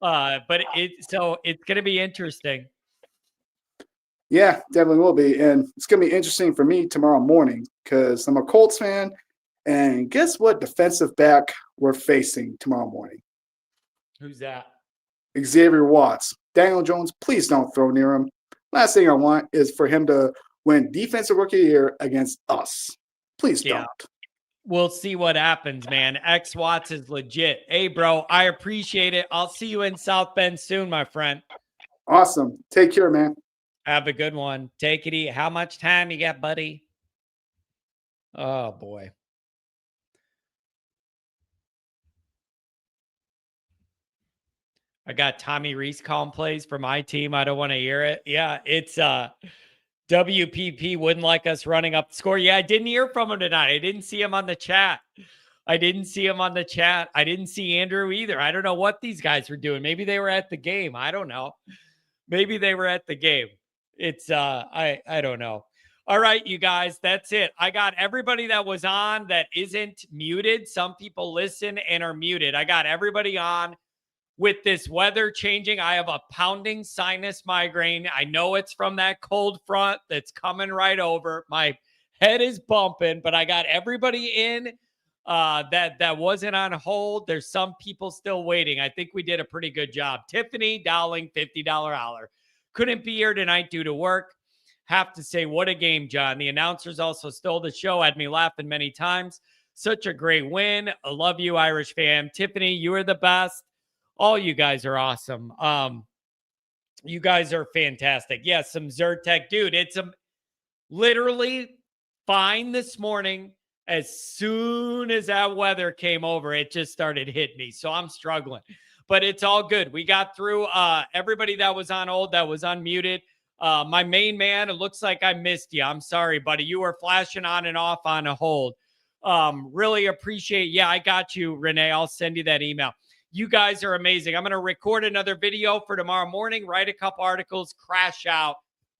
But it's going to be interesting. Yeah, definitely will be. And it's going to be interesting for me tomorrow morning because I'm a Colts fan. And guess what defensive back we're facing tomorrow morning? Who's that? Xavier Watts. Daniel Jones, please don't throw near him. Last thing I want is for him to win Defensive Rookie of the Year against us. Please don't. We'll see what happens, man. X Watts is legit. Hey, bro, I appreciate it. I'll see you in South Bend soon, my friend. Awesome. Take care, man. Have a good one. Take it easy. How much time you got, buddy? Oh, boy. I got Tommy Reese calling plays for my team. I don't want to hear it. Yeah, it's WPP wouldn't like us running up the score. Yeah, I didn't hear from him tonight. I didn't see him on the chat. I didn't see Andrew either. I don't know what these guys were doing. Maybe they were at the game. I don't know. Maybe they were at the game. It's I don't know. All right, you guys, that's it. I got everybody that was on that isn't muted. Some people listen and are muted. I got everybody on. With this weather changing, I have a pounding sinus migraine. I know it's from that cold front that's coming right over. My head is bumping, but I got everybody in that wasn't on hold. There's some people still waiting. I think we did a pretty good job. Tiffany Dowling, $50 holler. Couldn't be here tonight due to work. Have to say, what a game, John. The announcers also stole the show, had me laughing many times. Such a great win. I love you, Irish fam. Tiffany, you are the best. All you guys are awesome. You guys are fantastic. Yes, some Zyrtec. Dude, it's literally fine this morning. As soon as that weather came over, it just started hitting me. So I'm struggling. But it's all good. We got through everybody that was on hold, that was unmuted. My main man, it looks like I missed you. I'm sorry, buddy. You were flashing on and off on a hold. Really appreciate. Yeah, I got you, Renee. I'll send you that email. You guys are amazing. I'm going to record another video for tomorrow morning, write a couple articles, crash out.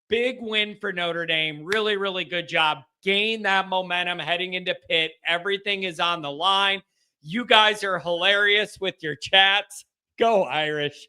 Big win for Notre Dame. Really, really good job. Gain that momentum heading into Pitt. Everything is on the line. You guys are hilarious with your chats. Go Irish.